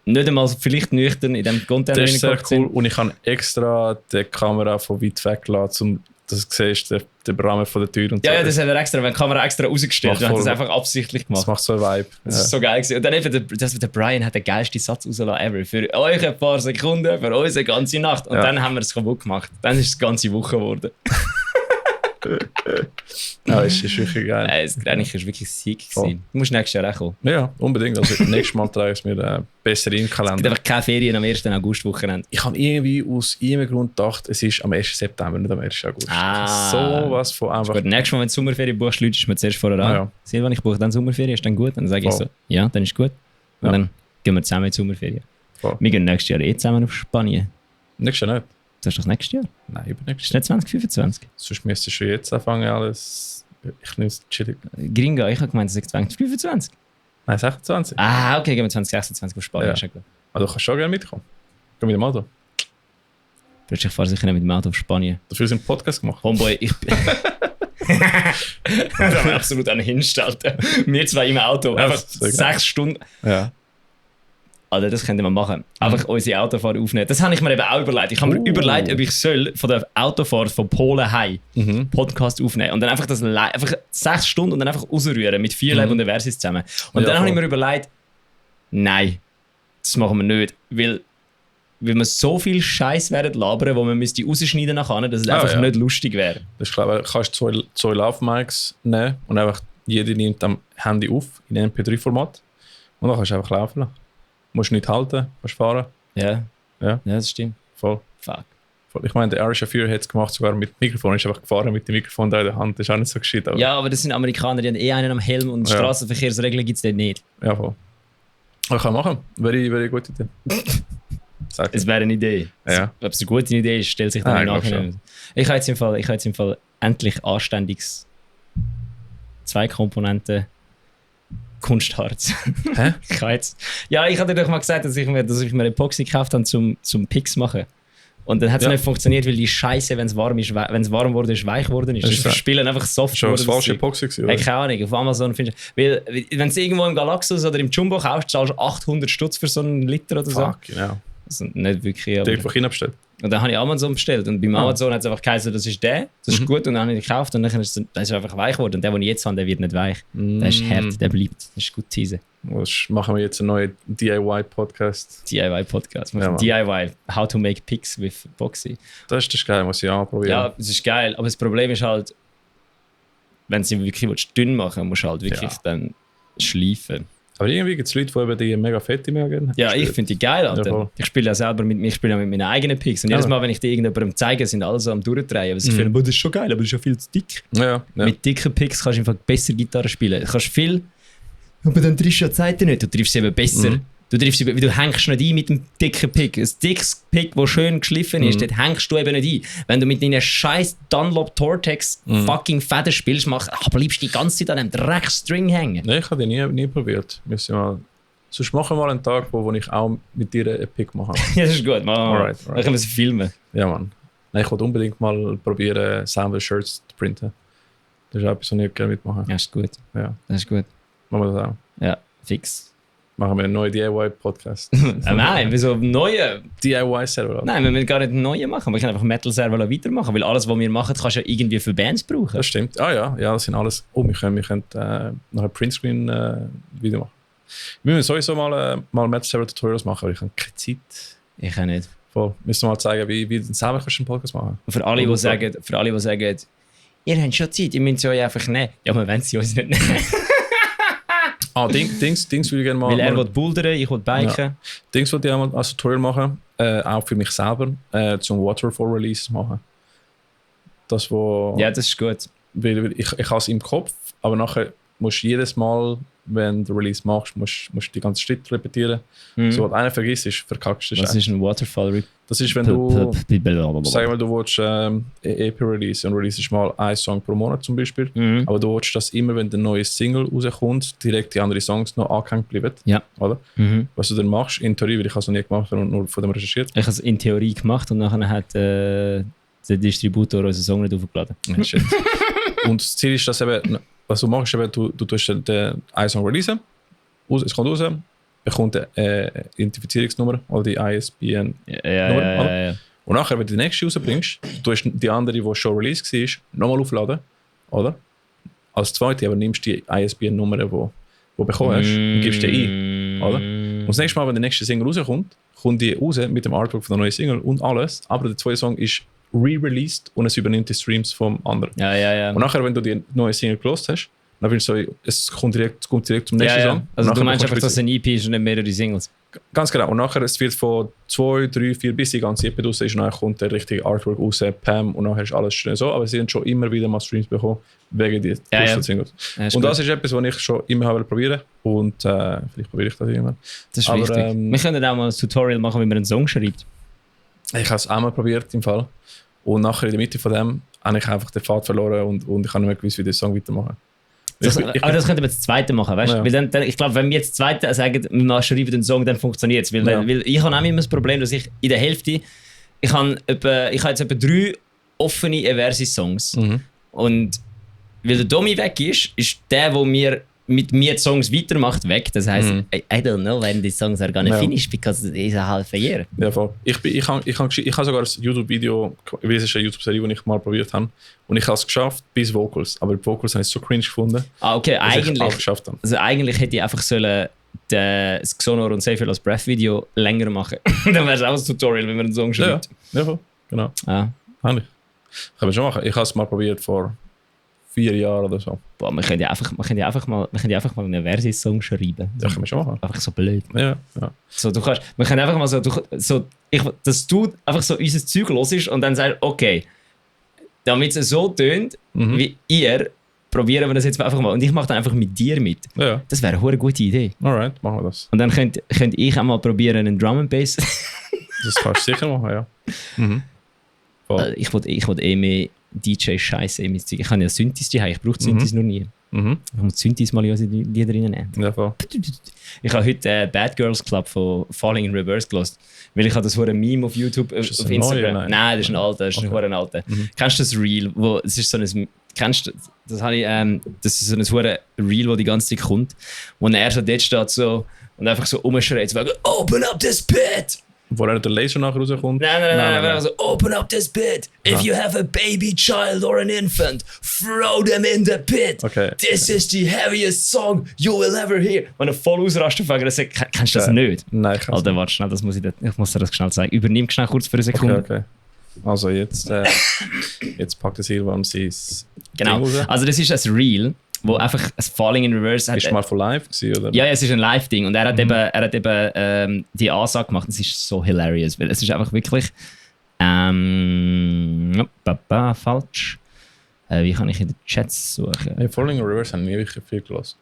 nicht einmal vielleicht nüchtern in dem Content das ist sehr cool und ich habe extra die Kamera von weit weg gelassen, dass du siehst, den Rahmen von der Tür und so. Ja, das hat er extra, wenn die Kamera extra rausgestellt. Wir haben das einfach absichtlich gemacht. Das macht so einen Vibe. Das ist so geil gewesen. Und dann eben, der Brian hat den geilsten Satz rausgelassen ever. Für euch ein paar Sekunden, für uns eine ganze Nacht. Und dann haben wir es kaputt gemacht. Dann ist es eine ganze Woche geworden. Ja, es ist wirklich geil. Das Training war wirklich sick. Du musst nächstes Jahr auch kommen. Ja, unbedingt. Also nächstes Mal trage ich mir besser in den Kalender. Es gibt einfach keine Ferien am 1. August-Wochenende. Ich habe irgendwie aus irgendeinem Grund gedacht, es ist am 1. September, nicht am 1. August. So was von einfach... Gut, nächstes Mal, wenn du Sommerferien buchst, läutest du mir zuerst vorher an. Ja. Silvan, ich buche dann Sommerferien, ist dann gut? Dann sage ich so, ja, dann ist gut. Und dann gehen wir zusammen in die Sommerferien. Wir gehen nächstes Jahr zusammen auf Spanien. Nächstes Jahr nicht. Das ist doch nächstes Jahr? Nein, übernächstes Jahr. Ist nicht 2025? Sonst müsstest du schon jetzt anfangen, alles... Ich nehme es chillig. Gringa, ich habe gemeint, es ist 2025. Nein, 26. Ah, okay, gehen wir 2026 auf Spanien. Ja. Also du kannst schon gerne mitkommen. Geh mit dem Auto. Ich fahre sicher nicht mit dem Auto auf Spanien. Dafür sind Podcast gemacht. Homeboy, ich bin... Da haben wir absolut einen Hinstalten. Wir zwei im Auto. Einfach 6 Stunden. Ja. Alter, das könnte man machen. Einfach unsere Autofahrt aufnehmen. Das habe ich mir eben auch überlegt. Ich habe mir überlegt, ob ich von der Autofahrt von Polen heim Podcast aufnehmen und dann einfach 6 Stunden und dann einfach rausrühren mit 4 Live und der Versis zusammen. Und dann habe ich mir überlegt, nein, das machen wir nicht, weil wir so viel Scheiß werden labern, wo man müsste rausschneiden nachher, dass es einfach nicht lustig wäre. Das ist klar, du kannst 2 Laufmics nehmen und einfach jeder nimmt am Handy auf in MP3-Format und dann kannst du einfach laufen lassen. Du musst nicht halten, kannst fahren. Ja, das stimmt. Voll. Fuck. Voll. Ich meine, der Aria Shafir hat es gemacht, sogar mit Mikrofon. Er ist einfach gefahren mit dem Mikrofon da in der Hand. Das ist auch nicht so gescheit. Ja, aber das sind Amerikaner, die haben einen am Helm und Straßenverkehrsregeln gibt es dort nicht. Ja, voll. Aber kann machen. Wäre eine gute Idee. Es wäre eine Idee. Ja. Ob es eine gute Idee ist, stellt sich dann im Nachhinein. Ich habe jetzt im Fall endlich anständiges 2 Komponenten Kunstharz. Hä? Ich hatte dir doch mal gesagt, dass ich mir Epoxy gekauft habe zum Picks machen. Und dann hat es nicht funktioniert, weil die Scheiße, wenn es warm wurde, ist weich geworden ist. Das Spielen einfach soft. Schon das falsche Epoxy gewesen, oder? Keine Ahnung, auf Amazon findest du. Weil, wenn du irgendwo im Galaxus oder im Jumbo kaufst, zahlst du 800 Stutz für so einen Liter oder so. Fuck, genau. Also nicht wirklich. Aber Direkt von China bestellt. und dann habe ich Amazon bestellt und beim Amazon hat es einfach geheißen, das ist der, das ist gut und dann habe ich ihn gekauft und dann ist er einfach weich geworden und der, den ich jetzt habe, der wird nicht weich. Der ist hart, der bleibt. Das ist gut teasen. Machen wir jetzt einen neuen DIY-Podcast. DIY-Podcast. Ja, Mann. DIY, How to make picks with Boxy. Das ist geil, muss ich anprobieren. Ja, das ist geil, aber das Problem ist halt, wenn du ihn wirklich dünn machen willst, musst du halt wirklich dann schleifen. Aber irgendwie gibt es Leute, die eben die mega fette mögen. Ja, ich finde die geil, Alter. voll. Ich spiele ja selber mit meinen eigenen Picks. Und jedes Mal, wenn ich die irgendjemandem zeige, sind alle so am Durchdrehen. Aber sie finden, das ist schon geil, aber das ist ja viel zu dick. Ja. Mit dicken Picks kannst du einfach besser Gitarre spielen. Du kannst viel, aber dann triffst du ja die Seite nicht. Du triffst sie eben besser. Du triffst sie, du hängst nicht ein mit dem dicken Pick. Ein dickes Pick, das schön geschliffen ist, dort hängst du eben nicht ein. Wenn du mit deinen scheiß Dunlop Tortex fucking Fäden spielst, bleibst du die ganze Zeit an einem Dreckstring hängen. Nein, ich habe die nie probiert. Müssen wir mal. Sonst machen wir mal einen Tag, wo ich auch mit dir einen Pick mache. Ja, das ist gut. Alright. Dann können wir sie filmen. Ja, Mann. Nein, ich wollte unbedingt mal probieren, selber Shirts zu printen. Das ist auch etwas, was ich gerne mitmachen. Ja, ist gut. Ja. Das ist gut. Machen wir das auch. Ja, fix. Machen wir einen neuen DIY-Podcast. Nein, wieso neue? DIY-Server. Nein, wir müssen gar nicht einen neuen machen. Wir können einfach Metal-Server weitermachen, weil alles, was wir machen, kannst du ja irgendwie für Bands brauchen. Das stimmt. Ja, das sind alles. Oh, wir können noch ein Printscreen-Video machen. Wir müssen sowieso mal Metal-Server-Tutorials machen, aber ich habe keine Zeit. Ich kann nicht. Voll. Müssen wir mal zeigen, wie du selber einen Podcast machen Für alle, die sagen, ihr habt schon Zeit, ihr müsst sie euch einfach nehmen. Ja, aber wenn sie uns nicht nehmen. Dings würde ich gerne mal. Weil er will bouldern, ich will biken. Ja. Dings würde ich auch mal als Tutorial machen, auch für mich selber, zum Waterfall-Release machen. Das, wo. Ja, das ist gut. Weil ich habe es im Kopf, aber nachher musst du jedes Mal, wenn du Release machst, musst du die ganze Schritt repetieren. So, was einer vergisst, ist verkackst du. Was ist ein Waterfall? Das ist, wenn du. Sag mal, du willst EP release und releasest mal einen Song pro Monat zum Beispiel. Aber du willst, dass immer, wenn der neue Single rauskommt, direkt die anderen Songs noch angehängt bleiben. Ja. Oder? Was du dann machst, in Theorie, weil ich habe es noch nie gemacht und nur von dem recherchiert. Ich habe es in Theorie gemacht und nachher hat der Distributor unseren Song nicht aufgeladen. Shit. Und das Ziel ist, dass eben, was du machst, eben, du tust den einen Song releasen, es kommt raus, bekommt eine Identifizierungsnummer oder die ISBN. Ja. Und nachher, wenn du die nächste rausbringst, tust du die andere, die schon released war, nochmal aufladen, oder? Als zweite, aber nimmst du die ISBN-Nummer, die du bekommen hast, und gibst die ein, oder? Und das nächste Mal, wenn der nächste Single rauskommt, kommt die raus mit dem Artwork von der neuen Single und alles, aber der zweite Song ist re-released und es übernimmt die Streams vom anderen. Ja. Und nachher, wenn du die neue Single gelost hast, dann findest du, es kommt direkt zum nächsten Song. Also du meinst einfach, dass es ein EP ist und nicht mehrere Singles? Ganz genau. Und nachher, es wird von 2, 3, 4 bis die ganze EP raus ist und dann kommt der richtige Artwork raus, Pam, und nachher ist alles schön so. Aber sie haben schon immer wieder mal Streams bekommen, wegen die Singles. Ja, und das ist etwas, was ich schon immer habe probieren und vielleicht probiere ich das irgendwann. Das ist wichtig. Wir können auch mal ein Tutorial machen, wie man einen Song schreibt. Ich habe es einmal probiert im Fall. Und nachher in der Mitte von dem habe ich einfach den Pfad verloren und ich habe nicht mehr gewusst, wie der Song weitermachen. Aber das könnte man das zweite machen, weißt du? Ja. Weil ich glaube, wenn wir jetzt das zweite sagen, wir schreiben den Song, dann funktioniert es. Weil ich habe auch immer das Problem, dass ich in der Hälfte, ich habe jetzt etwa 3 offene Eversi-Songs. Und weil der Domi weg ist der mir mit mir die Songs weitermacht, weg. Das heisst, I don't know when the songs are gonna finish, because it's a half a year. Ja, voll. Ich habe sogar ein YouTube-Video, es ist eine YouTube-Serie, die ich mal probiert habe. Und ich habe es geschafft bis Vocals. Aber die Vocals habe ich so cringe gefunden. Okay, also eigentlich hätte ich einfach das Xonor und Save Your Breath Video länger machen. Dann wäre es auch ein Tutorial, wenn man einen Song schreibt. Ja, voll. Genau. Habe ich. Kann man schon machen. Ich habe es mal probiert vor 4 Jahren oder so. Boah, wir können ja einfach mal einen Versi-Song schreiben. Ja, können wir schon machen. Einfach so blöd. Ja. So, wir können einfach mal dass du einfach so unser Zeug hörst und dann sagst, okay, damit es so tönt, wie ihr, probieren wir das jetzt einfach mal. Und ich mache dann einfach mit dir mit. Ja. Das wäre eine gute Idee. Alright, machen wir das. Und dann könnt ich auch mal probieren, einen Drum and Bass. Das kannst du sicher machen, ja. Ich will mehr DJ-Scheiße. Ich habe ja Synthes daheim, ich brauche Synthes noch nie. Ich muss Synthes mal in unsere Lieder reinnehmen. Ja, voll. Ich habe heute Bad Girls Club von Falling in Reverse gehört, weil ich das ein Meme auf YouTube, auf Instagram. Nein, das ist ein alter, das ist ein alter. Kennst du das Reel, wo es ist so ein, kennst du, das habe ich, das ist so ein Reel, wo die ganze Zeit kommt, wo er so dort steht so und einfach so rumschreit, so, open up this pit! Wo dann der Laser nachher rauskommt? Nein. So, open up this pit. If you have a baby child or an infant, throw them in the pit. Okay. This is the heaviest song you will ever hear. Wenn er voll ausrastet, kennst du das nicht? Nein, ich kann Alter, warte schnell, ich muss dir das schnell zeigen. Übernimm schnell kurz für eine Sekunde. Okay. Also jetzt packt der Silvan sein Genau. Ding raus. Also das ist ein Reel, wo einfach ein Falling in Reverse hat. Ist mal von live gewesen, oder? Ja, es ist ein Live-Ding und er hat eben die Ansage gemacht. Es ist so hilarious, weil es ist einfach wirklich falsch. Wie kann ich in den Chats suchen? Hey, Falling in Reverse haben nie wirklich viel gelassen.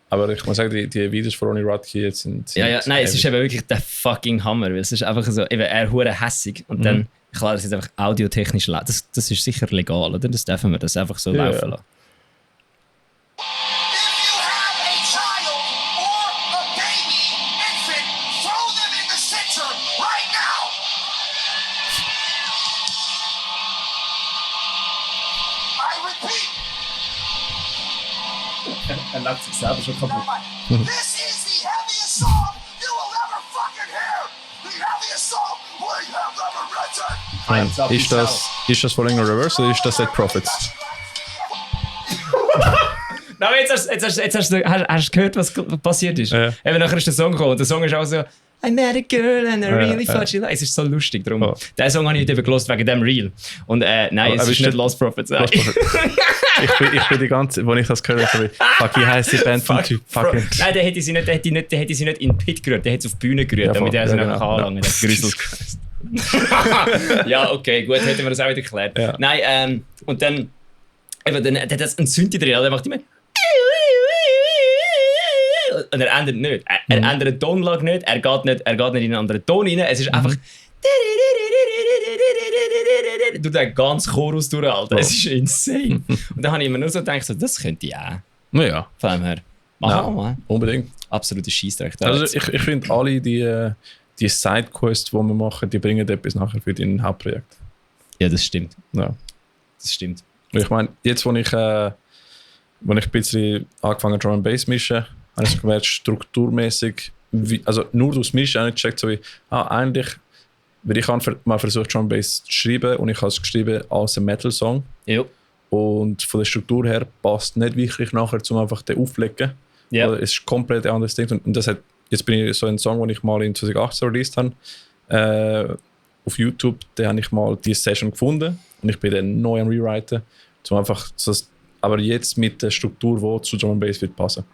Aber ich muss sagen, die Videos von Ronnie Radke jetzt sind nein, es ist eben wirklich der fucking Hammer, weil es ist einfach so, eben, er hure hässig und dann, klar, das ist einfach audiotechnisch laut. Das ist sicher legal, oder? Das dürfen wir das einfach so laufen lassen. Er lacht sich selber schon kaputt. This is the heaviest song you will ever fucking hear. The heaviest song we have ever written. Ist das Falling in Reverse oder ist das Dead Prophets? Nein, jetzt hast du gehört, was passiert ist. Ja. Eben nachher ist der Song gekommen und der Song ist auch so I met a girl and I really thought she liked. Es ist so lustig drum. Oh. Den Song habe ich nicht eben gelost wegen dem Reel. Und nein, es ist nicht Lost Prophets. Ich bin die ganze, als ich das gehört habe, fuck, wie heisst die Band vom Typ? Fucking. Nein, der hätte sie nicht in den Pit gerührt, der hätte sie auf die Bühne gerührt, damit er sie einfach anlangen. Das Grüssel. Ja, okay, gut, hätten wir das auch wieder geklärt. Ja. Nein, und dann, eben, dann hat das ein Synthi drin, der macht immer und er ändert nicht. Er ändert den Tonlage nicht, er geht nicht in einen anderen Ton rein, es ist einfach du den ganzen Chorus durch, Alter. Es ist insane. Und dann habe ich mir nur so gedacht, so, das könnte ich auch. Naja. Von dem her. Machen wir mal. Unbedingt. Absoluter Scheissdreck. Also ich finde alle die Sidequests, die wir machen, die bringen etwas nachher für dein Hauptprojekt. Ja, das stimmt. Ja. Das stimmt. Ich meine, jetzt, wo ich ein bisschen angefangen Drum and Bass mischen, habe ich gemerkt, strukturmäßig, also nur durchs Mischen, habe ich gecheckt, so wie, eigentlich, weil ich habe mal versucht, Drum and Bass zu schreiben und ich habe es geschrieben als ein Metal-Song. Ja. Und von der Struktur her passt nicht wirklich nachher, um einfach den aufzulegen. Ja. Also es ist komplett ein anderes Ding. Und das hat, jetzt bin ich so ein Song, den ich mal in 2018 released habe, auf YouTube, den habe ich mal diese Session gefunden und ich bin dann neu am Rewriten, um einfach aber jetzt mit der Struktur, die zu Drum and Bass wird passen.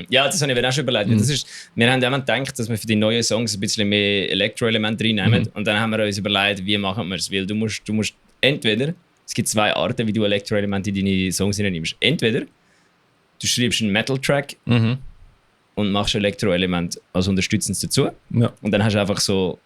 Ja, das habe ich mir auch schon überlegt. Das ist, wir haben immer gedacht, dass wir für die neuen Songs ein bisschen mehr Elektro-Elemente reinnehmen. Und dann haben wir uns überlegt, wie machen wir es. Weil du musst entweder, es gibt zwei Arten, wie du Elektro-Elemente in deine Songs reinnimmst. Entweder du schreibst einen Metal-Track und machst Elektro-Element als unterstützendes dazu. Ja. Und dann hast du einfach so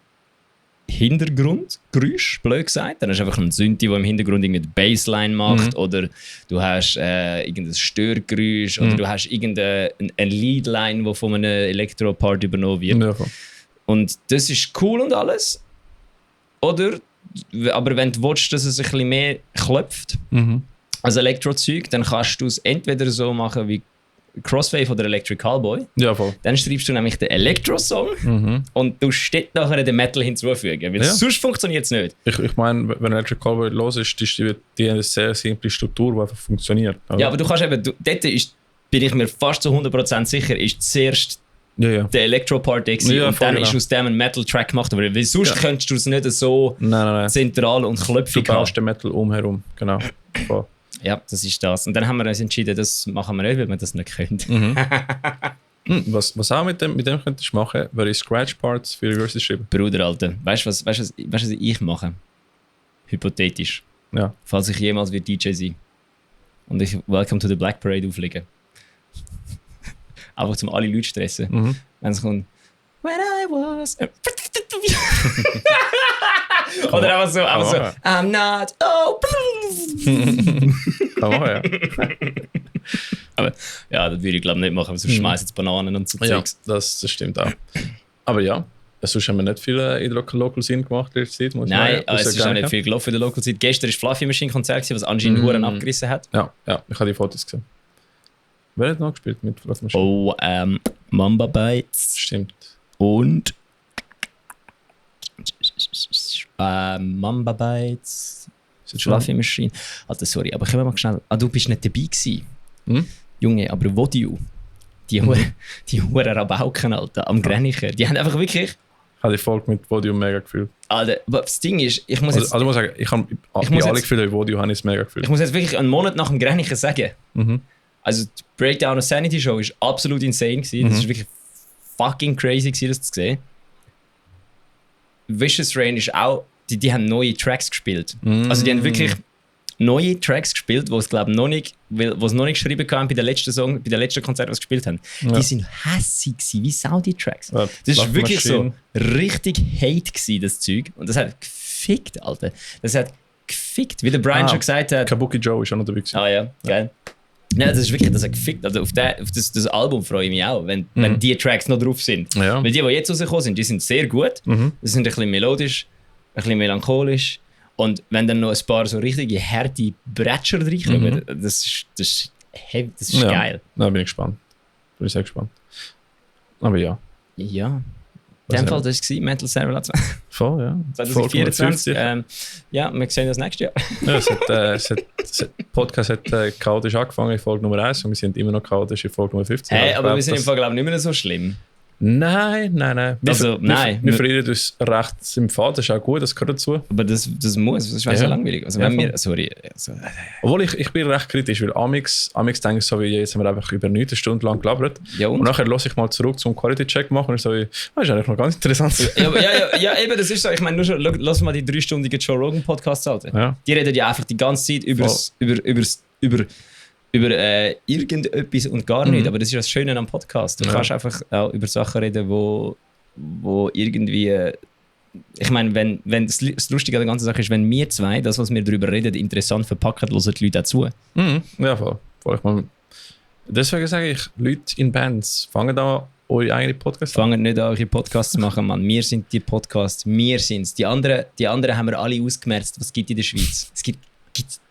Hintergrundgeräusch, blöd gesagt. Dann hast du einfach einen Synthi, der im Hintergrund irgendeine Bassline macht. Oder du hast irgendein Störgeräusch. Oder du hast irgendeine Leadline, die von einem Elektro-Part übernommen wird. Ja, voll. Und das ist cool und alles. Oder, aber wenn du willst, dass es ein bisschen mehr klopft, als Elektro-Zeug, dann kannst du es entweder so machen wie Crosswave oder Electric Callboy. Ja, voll. Dann schreibst du nämlich den Elektro-Song und du steht nachher den Metal hinzufügen. Weil sonst funktioniert es nicht. Ich meine, wenn Electric Callboy los ist, die haben eine sehr simple Struktur, die einfach funktioniert. Also, Ja, aber du kannst eben, dort bin ich mir fast zu 100% sicher, ist zuerst ja. der Elektro-Part und Ja, dann voll ist genau. aus dem ein Metal-Track gemacht. Weil sonst könntest du es nicht so Nein. zentral und Du klöpfig baust haben. den Metal umherum, genau. Voll. Ja, das ist das. Und dann haben wir uns entschieden, das machen wir nicht, weil wir das nicht können. Was auch mit dem könntest du machen, wäre Scratch-Parts für Reverse schreiben. Bruder, Alter, weißt du, was ich mache? Hypothetisch. Ja. Falls ich jemals wieder DJ sein und ich Welcome to the Black Parade auflege. Einfach zum alle Leute stressen. Wenn es kommt When I was oder einfach so I'm not Kann man, ja. Aber ja, das würde ich glaube nicht machen, weil sonst schmeißen jetzt Bananen und so Ja, Zeugs. das stimmt auch. Aber ja, sonst haben wir nicht viel in der Local Scene gemacht in der Zeit, muss ich Nein, sagen. es ist auch nicht viel gelaufen in der Local Zeit. Gestern war Fluffy Machine Konzert, was anscheinend Huren abgerissen hat. Ja, ich habe die Fotos gesehen. Wer hat noch gespielt mit Fluffy Machine? Oh, Mamba Bites Stimmt. und Mamba Bites. Fluffy Machine. Alter, sorry, aber können wir mal schnell... du bist nicht dabei gewesen. Junge, aber Vodio. Die Huren Rabauken, Alter, am Grenicher. Die haben einfach wirklich... Ich habe die Folge mit Vodio mega gefühlt. Alter, aber das Ding ist, ich muss jetzt... Also ich muss sagen, ich habe alle Gefühle, Vodio habe ich es mega gefühlt. Ich muss jetzt wirklich einen Monat nach dem Grenicher sagen. Also die Breakdown of Sanity Show war absolut insane gewesen. Das war wirklich fucking crazy gewesen, das zu sehen. Vicious Rain ist auch... Die haben neue Tracks gespielt. Also die haben wirklich neue Tracks gespielt, die es glaube ich noch nicht geschrieben haben bei der letzten Song, bei der letzten Konzert, was sie gespielt haben. Ja. Die sind hässig gewesen, wie Saudi-Tracks. Ja, das war wirklich so richtig Hate gewesen, das Zeug. Und das hat gefickt, Alter. Das hat gefickt, wie der Brian schon gesagt hat. Kabuki Joe ist auch noch dabei gewesen. Ah ja, geil. Ja, das ist wirklich, das hat gefickt. Also auf das Album freue ich mich auch, wenn die Tracks noch drauf sind. Ja. Weil die jetzt rausgekommen sind, die sind sehr gut. Die sind ein bisschen melodisch, ein bisschen melancholisch. Und wenn dann noch ein paar so richtige harte Bretscher reinkommen, das ist geil. Da bin ich gespannt. Bin ich sehr gespannt. Aber ja. Ja. In dem Fall, das war Mental Server Voll, ja. 2024. Ja, wir sehen das nächstes Jahr. Ja, der Podcast hat chaotisch angefangen in Folge Nummer 1 und wir sind immer noch chaotisch in Folge Nummer 15. Hey, aber wir sind im Fall, glaube ich, nicht mehr so schlimm. Nein. Nein. Wir verlieren uns rechts im Faden, das ist auch gut, das gehört dazu. Aber das muss, das wäre so langweilig. Also wenn wir, sorry. Obwohl ich bin recht kritisch, weil Amix denke ich so, wie jetzt haben wir einfach über 9 Stunden lang gelabert. Ja, und nachher lasse ich mal zurück zum Quality-Check machen und ich so, das ist eigentlich noch ganz interessant. Ja, eben, das ist so. Ich meine, nur schon, lass mal die 3-stündigen Joe Rogan Podcasts halten. Ja. Die reden ja einfach die ganze Zeit über irgendetwas und gar nicht. Aber das ist das Schöne am Podcast. Du kannst einfach auch über Sachen reden, wo irgendwie... Ich meine, wenn das Lustige an der ganzen Sache ist, wenn wir zwei, das, was wir darüber reden, interessant verpacken, hören die Leute auch zu. Ja, voll. Ich meine, deswegen sage ich, Leute in Bands, fangen an, eure eigenen Podcasts an. Fangen nicht an, eure Podcasts zu machen, Mann. Wir sind die Podcasts, wir sind es. Die anderen haben wir alle ausgemerzt, was es gibt in der Schweiz. Es gibt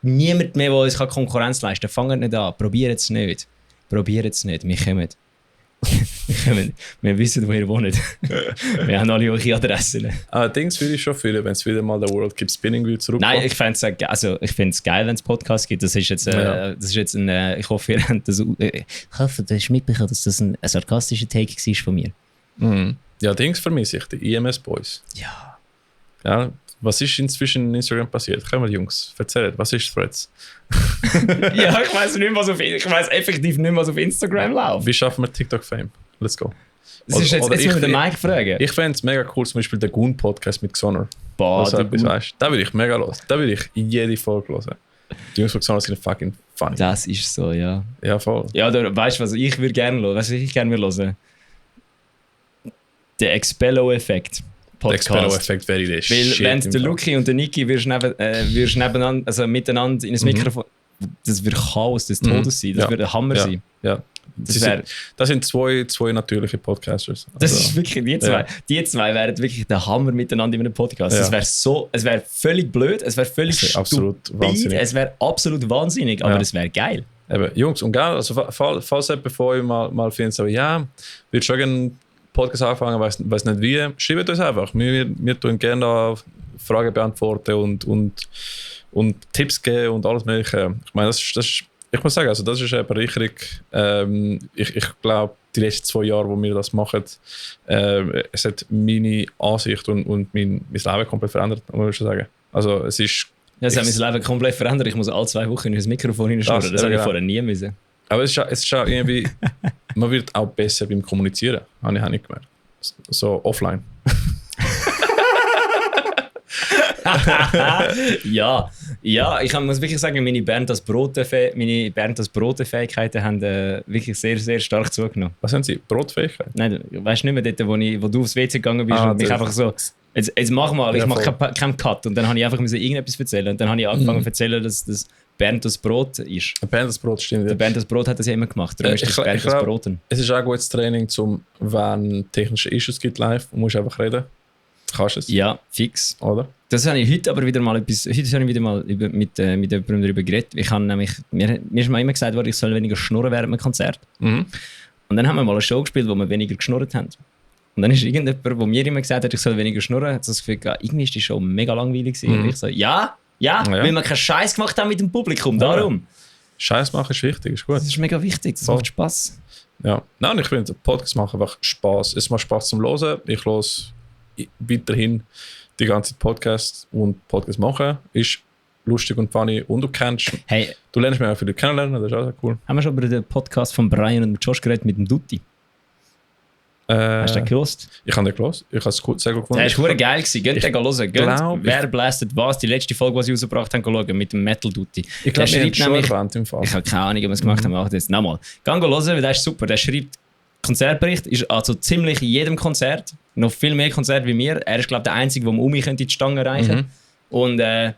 niemand mehr, der uns Konkurrenz leisten kann. Fangt nicht an, probiert es nicht. Wir kommen. Wir wissen, wo ihr wohnt. Wir haben alle eure Adressen. Dings würde ich schon fühlen, wenn es wieder mal der World Keeps Spinning will zurückkommt. Nein, ich finde es geil, wenn es Podcasts gibt. Das ist jetzt ein, ich hoffe, ihr habt das... Ich hoffe, du hast mitbekommen, dass das ein sarkastischer Take war von mir. Ja, Dings vermisse ich, die IMS Boys. Ja. Was ist inzwischen in Instagram passiert? Können wir Jungs erzählen, was ist Threads? Ja, ich weiß effektiv nicht mehr, was auf Instagram läuft. Wie schaffen wir TikTok-Fame? Let's go. Das ist jetzt müssen wir den Mike fragen. Ich fände es mega cool, zum Beispiel den Goon-Podcast mit Xonor. Da würde ich mega hören. Da würde ich jede Folge hören. Die Jungs von Xonor sind fucking funny. Das ist so, ja. Ja, voll. Ja, weißt du, was ich würde gerne hören? Was ich gerne hören? Der Expello-Effekt. Podcast. Der Expello-Effekt wäre der Shit. Weil wenn der Luki und der Niki wirst nebeneinander, also miteinander in ein Mikrofon, das wird Chaos des Todes sein. Das wird ein Hammer sein. Ja. Das sind zwei natürliche Podcasters. Das ist wirklich, die zwei wären wirklich der Hammer miteinander in einem Podcast. Es wäre völlig blöd, es wäre völlig stupid, es wäre absolut wahnsinnig, aber es wäre geil. Eben, Jungs, und geil, also falls jemand von euch mal findet, so, ja, würde schon gerne Podcast anfangen, weiß nicht wie, schreibt uns einfach. Wir tun gerne Fragen beantworten und Tipps geben und alles Mögliche. Ich meine, ich muss sagen, also das ist eine Bereicherung. Ich glaube, die letzten 2 Jahre, wo wir das machen, es hat meine Ansicht und mein Leben komplett verändert, muss ich schon sagen. Also es ist... Ja, es hat mein Leben komplett verändert. Ich muss alle 2 Wochen in das Mikrofon hinschnurren. Das habe ich vorher nie müssen. Aber es ist auch irgendwie... Man wird auch besser beim Kommunizieren, habe ich nicht gemerkt. So offline. Ja, ich muss wirklich sagen, meine Bernd das Brote-Fähigkeiten haben wirklich sehr, sehr stark zugenommen. Was haben Sie? Brotfähigkeit? Nein, weißt du nicht mehr dort, wo du aufs WC gegangen bist und mich einfach so, jetzt mach mal, ich mache keinen Cut. Und dann habe ich einfach irgendetwas erzählen. Und dann habe ich angefangen zu erzählen, dass Bernd das Brot ist. Bernd das Brot, stimmt. Der Bernd das Brot hat das ja immer gemacht. Darum ist das Bernd das Broten. Es ist auch ein gutes Training, wenn technische Issues gibt live und musst einfach reden. Kannst du es? Ja, fix. Oder? Das habe ich heute aber wieder mal mit jemandem darüber geredet. Ich habe nämlich, mir ist mal immer gesagt worden, ich soll weniger schnurren während einem Konzert. Und dann haben wir mal eine Show gespielt, wo wir weniger geschnurrt haben. Und dann ist irgendjemand, der mir immer gesagt hat, ich soll weniger schnurren, hat so das Gefühl gehabt, irgendwie ist die Show mega langweilig gewesen. Und ich so, ja, weil wir keinen Scheiß gemacht haben mit dem Publikum, darum. Scheiß machen ist wichtig, ist gut. Das ist mega wichtig, das macht Spaß. Ja, nein, ich finde, Podcasts machen einfach Spaß. Es macht Spaß zum Hören. Ich höre weiterhin die ganze Podcast und Podcast machen. Ist lustig und funny und du kennst. Hey, du lernst mich auch viele kennenlernen, das ist auch sehr cool. Haben wir schon über den Podcast von Brian und Josh geredet mit dem Dutti? Hast du den gehört? Ich habe den gehört. Ich habe es sehr gut gefunden. Der war verdammt geil gewesen. Geht den hören. Geht, wer blastet was? Die letzte Folge, die sie rausgebracht haben, schauen mit dem Metal Dutti. Ich glaube, wir haben schon erwähnt im Fall. Ich habe keine Ahnung, ob wir es gemacht haben. Wir machen das jetzt nochmal. Gang hören, weil der ist super. Der schreibt Konzertbericht, ist also ziemlich in jedem Konzert. Noch viel mehr Konzerte wie wir. Er ist, glaube ich, der Einzige, der am Umi die Stange erreichen könnte.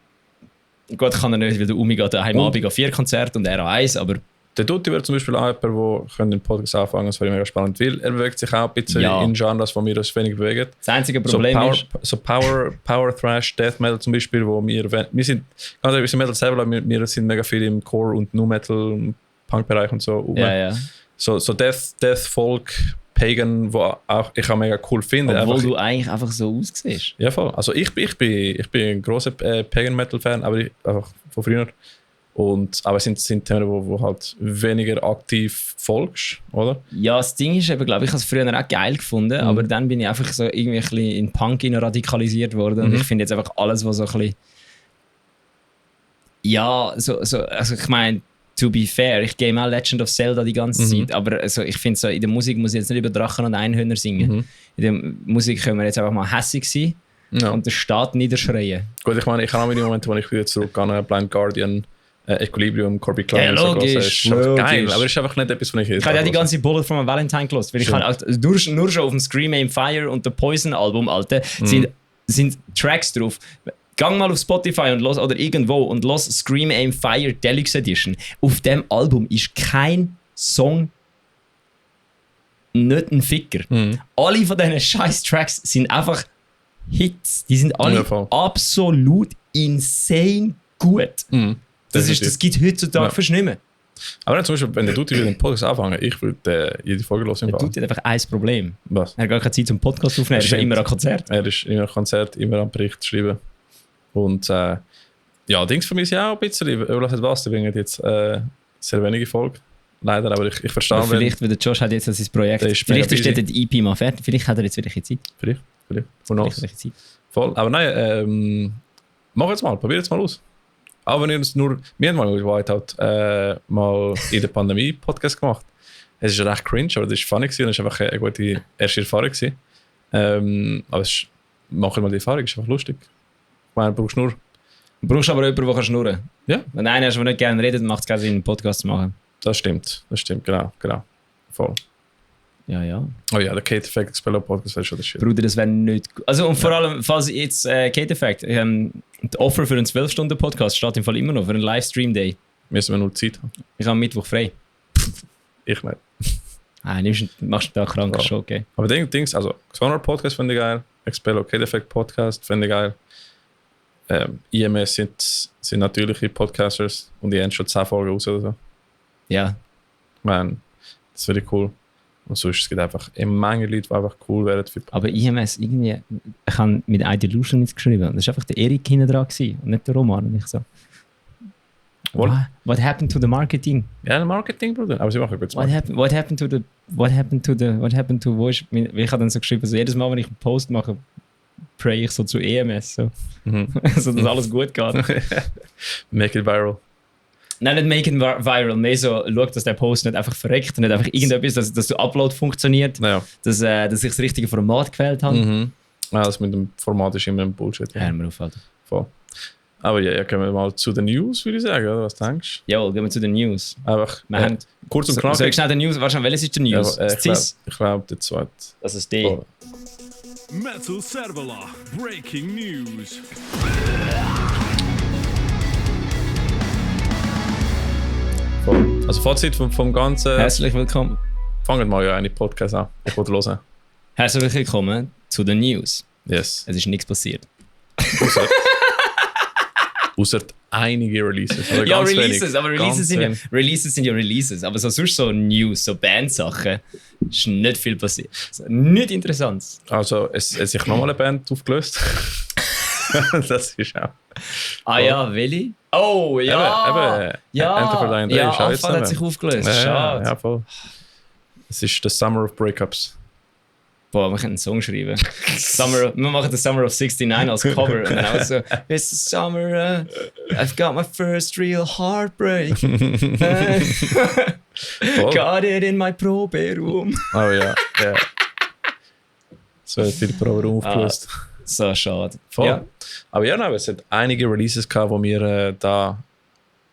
Und gut, kann er nicht, weil der Umi geht daheim Abend an 4 Konzerte und er an 1, aber... Der Dutti wäre zum Beispiel auch jemand, der den Podcast anfangen kann, das wäre mega spannend, weil er bewegt sich auch ein bisschen in Genres, die wir uns wenig bewegen. Das einzige Problem ist... So Power Thrash, Death Metal zum Beispiel, wo wir sind, ganz ehrlich, wir sind Metal selber, aber wir sind mega viel im Core und Nu Metal, Punk-Bereich und so. Ja. So Death Folk, Pagan, wo auch ich auch mega cool finde. Obwohl du eigentlich einfach so aussiehst. Ja, voll. Also ich bin ein grosser Pagan-Metal-Fan, aber einfach von früher. Aber es sind Themen, wo halt weniger aktiv folgst, oder? Ja, das Ding ist eben, glaube ich, habe es früher auch geil gefunden, aber dann bin ich einfach so irgendwie ein bisschen in Punk radikalisiert worden und ich finde jetzt einfach alles, was so ein bisschen... Ja, also ich meine, to be fair, ich game auch Legend of Zelda die ganze Zeit, aber also, ich finde so, in der Musik muss ich jetzt nicht über Drachen und Einhörner singen. In der Musik können wir jetzt einfach mal hässig sein und den Staat niederschreien. Gut, ich meine, ich habe auch meine Momente, wo ich wieder zurückgehe, Blind Guardian, Equilibrium, Corby Klein. Ja, logisch. Ist geil, aber es ist einfach nicht etwas, was ich habe ja die ganze Bullet from a Valentine gehört, weil ich habe nur schon auf dem Scream Aim Fire und der Poison Album, Alter, sind Tracks drauf. Gang mal auf Spotify und los, oder irgendwo und los Scream Aim Fire Deluxe Edition. Auf dem Album ist kein Song nicht ein Ficker. Alle von diesen scheiß Tracks sind einfach Hits. Die sind alle absolut insane gut. Das gibt es heutzutage fast nicht mehr. Aber zum Beispiel, wenn der Dutti den Podcast anfangen, ich würde jede Folge los. Der Dutti hat einfach ein Problem. Was? Er hat gar keine Zeit zum Podcast aufnehmen, er ist ja immer an Konzert. Er ist immer an Konzert, immer an Bericht schreiben. Und ja, Dings für mich ist ja auch ein bisschen, was, die bringen jetzt sehr wenige Folgen. Leider, aber ich verstehe. Aber vielleicht, weil der Josh hat jetzt sein Projekt. Vielleicht ist der EP mal fertig, vielleicht hat er jetzt wirklich Zeit. Vielleicht. Who knows? Voll. Aber nein, mach jetzt mal, probier jetzt mal aus. Auch wenn ihr uns nur, wir haben mal mit Whiteout mal in der Pandemie Podcast gemacht. Es ist recht cringe, aber das war funny gewesen und es war einfach eine gute erste Erfahrung gewesen. Aber mach mal die Erfahrung, es ist einfach lustig. Ich meine, du brauchst aber jemanden, der schnurren kann. Ja. Wenn einer ist, der nicht gerne redet, macht es keinen Sinn, einen Podcast zu machen. Das stimmt, genau. Voll. Ja. Oh ja, der Kate Effect Expello Podcast wäre schon das Shit. Bruder, das wäre nicht gut. Also, und vor allem, falls jetzt Kate Effect, die Offer für einen 12-Stunden-Podcast steht im Fall immer noch, für einen Livestream-Day. Müssen wir nur Zeit haben. Ich habe am Mittwoch frei. Ich nicht. Machst du da krank, ist schon okay. Aber Dings, also, Xonar Podcast finde ich geil, Expello Kate Effect Podcast finde ich geil. IMS sind natürliche Podcasters und die haben schon 10 Folgen raus oder so. Ja. Ich meine, das wäre cool. Und sonst es gibt einfach eine Menge Leute, die einfach cool wären. Aber IMS, irgendwie, ich habe mit iDelusion nichts geschrieben. Das war einfach der Erik hinten dran und nicht der Roman. Und ich so, what happened to the marketing? Ja, Marketing, Bruder. Aber sie machen gut. What happened to, wo ist, ich habe dann so geschrieben, so jedes Mal, wenn ich einen Post mache, pray ich so zu EMS, so, so dass alles gut geht. Make it viral. Nein, nicht make it viral, mehr so, schau, dass der Post nicht einfach verreckt, nicht einfach irgendetwas, dass der Upload funktioniert, dass ich das richtige Format gewählt habe. Ja, das mit dem Format ist immer ein Bullshit. Ja, hör mir auf, Alter. Voll. Aber ja, gehen wir mal zu den News, würde ich sagen, oder? Was denkst du? Ja, gehen wir zu den News. Einfach kurz und knackig. Soll ich schnell den News? Wahrscheinlich, welches ist die News? Ja, ich glaube, der zweite. Das ist die. Oh. Metal Servola, Breaking News. Also Fazit vom Ganzen. Herzlich willkommen. Fangen mal ja eine Podcast an. Ich wollte hören. Herzlich willkommen zu den News. Yes. Es ist nichts passiert. Außer einige Releases. Oder Ja, ganz Releases, wenig. aber Ganz wenig. Releases sind ja Releases. Aber so sonst so News, so Bandsachen, ist nicht viel passiert. Also, nicht interessant. Also, es hat sich nochmal eine Band aufgelöst. Das ist auch. Ah ja, Willi? Oh, ja! Eben, ja, Enter for Dying Day ja, ist auch jetzt Anfall hat nicht sich mehr. aufgelöst. Ja, Schade. ja, voll. Es ist der Summer of Breakups. Boah, wir können einen Song schreiben. Wir machen den Summer of 69 als Cover. Und dann auch so, it's the summer, I've got my first real heartbreak. Voll. Got it in my Proberoom. Oh ja, ja. So hat viel Programm aufgelöst. So schade. Voll. Ja. Aber ja, nein, es hat einige Releases gehabt, wo wir da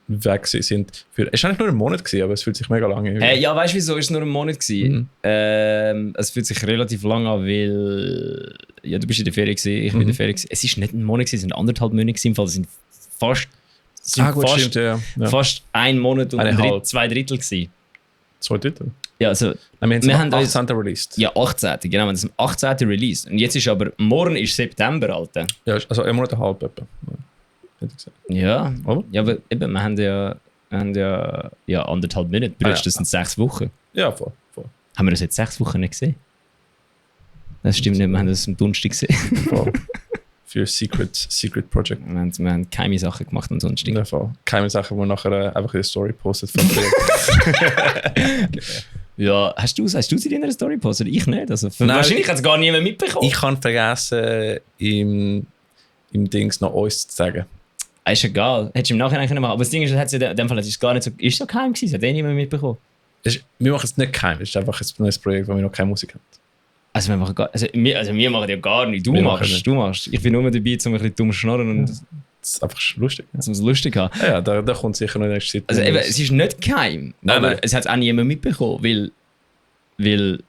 weg sind. Es war eigentlich nur ein Monat, gewesen, aber es fühlt sich mega lange an. Ja, weißt du wieso? Es war nur ein Monat. Es fühlt sich relativ lang an, weil ja, du bist in der Ferien gewesen, ich bin in der Ferien gewesen. Es war nicht ein Monat, es waren 1,5 Monate gewesen, im Fall. Es sind fast, Stimmt, ja. fast ein Monat und Eineinhalb. 2 Drittel gewesen. 2 Drittel? Ja, also, Nein, wir wir haben haben uns- 18. released. ja, 18. Genau, wir haben das am 18. Release. Und jetzt ist aber, morgen ist September, Alter. Ja, also 1 Monat und halb etwa. Ja, hätte ich gesagt. Ja, Oder? ja, aber eben, wir haben ja 1,5 Monate. Brütsch, das sind 6 Wochen. Ja, voll. Haben wir das jetzt 6 Wochen nicht gesehen? Das stimmt nicht, wir haben das am Donnerstag gesehen. voll. Für Secret Project. Wir haben keine Sachen gemacht am Donnerstag. In der Fall. Keine Sache, wo man nachher einfach in der Story postet. Von Ja, hast du sie in deiner Story gepostet? Ich nicht. Also, Nein, wahrscheinlich hat es gar niemand mitbekommen. Ich habe vergessen, im Dings noch uns zu sagen. Ist egal. Hättest du im Nachhinein können machen. Aber das Ding ist, in dem Fall ist es gar nicht so, ist so geheim gewesen. Es hat eh niemand mitbekommen. Wir machen es nicht geheim, es ist einfach ein neues Projekt, wo wir noch keine Musik haben. Also wir machen wir machen ja gar nicht. Wir machen nicht. Du machst. Ich bin nur dabei, um ein bisschen dumm zu schnurren und Das ist einfach lustig. Ja, es lustig haben. ja da kommt sicher noch in der nächsten Zeit. Also eben, es ist nicht geheim, Nein, aber nein. es hat auch niemand mitbekommen, weil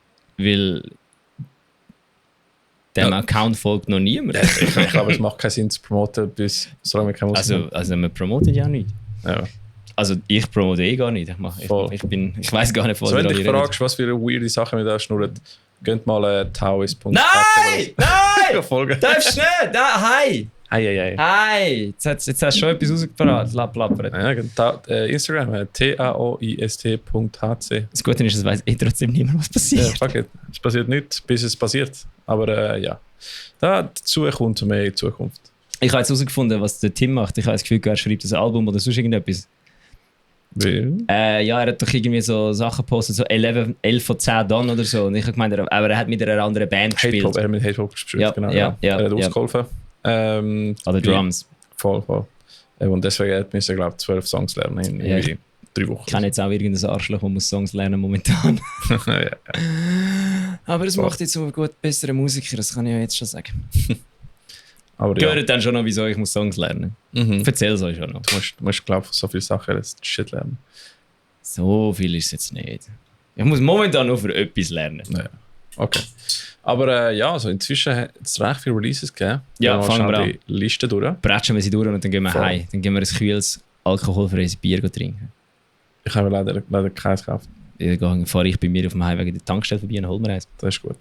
dem Account folgt noch niemand. ich glaube, es macht keinen Sinn zu promoten, solange wir keine Musik haben. Also wir promoten ja nicht. Ja. Also ich promote eh gar nicht. Voll. Ich weiß gar nicht, was So, wenn ihr du alle dich redet. fragst, was für eine weirde Sachen wir da schnurren, geht mal taoist.com. Nein! Nein! Folgen. Darfst du nicht! Hi! Hey. Hi! Jetzt hast du schon etwas rausgebracht. Lappert. Ja, Instagram, taoist.hc. Das Gute ist, es weiss eh trotzdem niemand, was Ja, passiert. fuck it. Es passiert nichts, bis es passiert. Aber ja, dazu kommt mehr in Zukunft. Ich habe jetzt herausgefunden, was der Tim macht. Ich habe das Gefühl, er schreibt ein Album oder sonst irgendetwas. Weil? Ja, er hat doch irgendwie so Sachen gepostet, so 11 von 10 dann oder so. Und ich habe gemeint, aber er hat mit einer anderen Band gespielt. Hatepop, er hat mit Hatepop gespielt, Ja, genau. ja, Er hat ja. ausgeholfen. An den Drums. Voll. Und deswegen müssen wir, glaube ich, 12 Songs lernen in Ja. irgendwie 3 Wochen. Ich kenne jetzt auch irgendein Arschloch, der muss Songs lernen momentan. Ja. Aber es macht jetzt so gut bessere Musiker, das kann ich ja jetzt schon sagen. Aber ja. Gehört dann schon noch, wieso ich muss Songs lernen. Erzähl es euch schon noch. Du musst glaube ich, so viele Sachen das Shit lernen. So viel ist es jetzt nicht. Ich muss momentan nur für etwas lernen. Ja. Okay. Aber ja, also inzwischen hat es recht viele Releases gegeben. Ja, Gehen fangen wir schnell die Liste durch. Bretschen wir sie durch und dann gehen wir Voll. heim. Dann gehen wir ein kühles, alkoholfreies Bier trinken. Ich habe leider keins gekauft. Dann fahre ich bei mir auf dem Heimweg in der Tankstelle vorbei und hol mir eins. Das ist gut.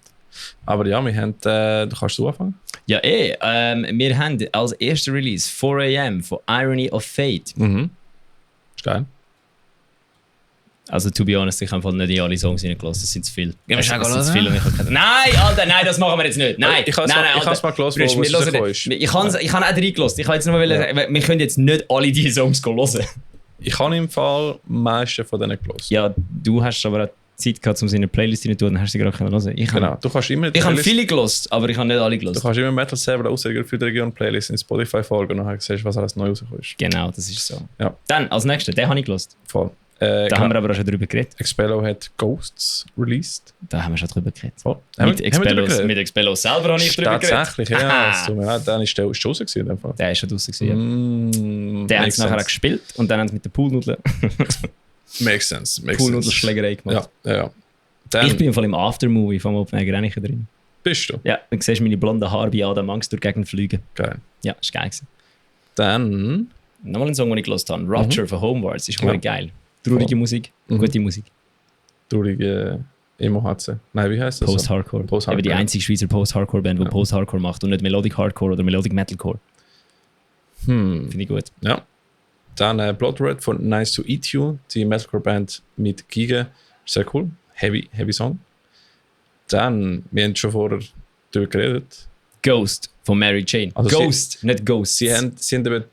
Aber ja, wir haben... du kannst du anfangen? Ja, wir haben als erster Release 4 AM von Irony of Fate. Ist geil. Also, to be honest, ich habe nicht in alle Songs reingelassen, das sind zu viel. wir Es schnell sind hören? zu viel und ich habe keine- Nein, Alter, nein, das machen wir jetzt nicht. Nein, Ich habe nein, es Alter. mal gehört, Brüsch, wo wir es hören rausgekommen nicht. ist. Ich habe auch reingelassen. Ich habe jetzt nur mal wir können jetzt nicht alle diese Songs hören. Ich habe im Fall meisten von denen gehört. Ja, du hast aber auch Zeit gehabt, um sie in eine Playlist rein zu tun, dann hast du sie gerade hören. Genau. Du kannst immer... Ich habe viele gelost, aber ich habe nicht alle Du gelost. kannst immer Metal Server rausgehen für die Region-Playlist in Spotify folgen und dann siehst du, was alles neu rausgekommen ist. Genau, das ist so. Ja. Dann, als nächstes, den habe ich gelost. Voll. Da haben wir aber auch schon drüber geredet. Expello hat Ghosts released. Da haben wir schon drüber geredet. Voll. Mit Expellos selber habe ich drüber geredet. Tatsächlich, ja. Aha. Es tut mir leid, dann ist der draussen gewesen in dem Fall. Der ist schon draußen gewesen. Ja. Der hat Makes es nachher auch sense. gespielt und dann haben sie mit der Poolnudeln Makes sense. Poolnudelschlägerei gemacht. Ja. Dann Ich bin im Fall im Aftermovie vom Open Air Grenichen drin. bist du. Ja, dann siehst du meine blonden Haare bei Adam Angst durch die Gegend fliegen. Geil. Ja, ist geil gewesen. Dann Nochmal ein Song, den ich gelost habe. Rapture von Homewards. Ist Ja. geil. Traurige Voll. Musik, Mhm. gute Musik. traurige Emo-HC. Nein, wie heißt das? Post-Hardcore. Post-Hardcore. Eben die einzige Schweizer Post-Hardcore-Band, die Ja. Post-Hardcore macht und nicht Melodic Hardcore oder Melodic Metalcore. Finde ich gut. Ja. Dann Blood Red von Nice to Eat You, die Metalcore-Band mit Giga. Sehr cool. Heavy Song. Dann, wir haben schon vorher darüber geredet. Ghost von Mary Jane. Also Ghost, nicht Ghost. Sie haben eben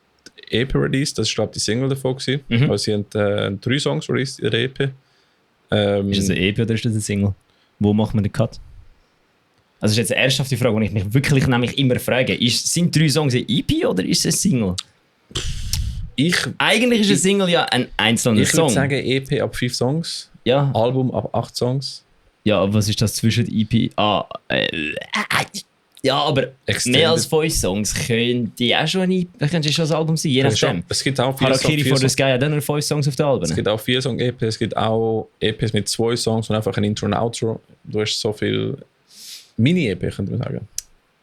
die EP released, das war glaube ich die Single davon gewesen. Also sie haben 3 Songs released in der EP. Ist das eine EP oder ist das eine Single? Wo macht man den Cut? Also das ist jetzt eine ernsthafte Frage, die ich mich wirklich nämlich immer frage. Sind 3 Songs eine EP oder ist es eine Single? Eigentlich ist eine Single ja ein einzelner Song. Ich würde sagen EP ab 5 Songs, Ja. Album ab 8 Songs. Ja, aber was ist das zwischen EP? Ja, aber Extended. mehr als 5 Songs können die auch schon ein Album sein, je nachdem. Es gibt auch 4 Harakiri for the Songs. Sky hat auch nur 5 Songs auf den Alben. Es gibt auch 4 Song EP, es gibt auch EPs mit 2 Songs und einfach ein Intro und Outro. Du hast so viel Mini-EP, könnte man sagen.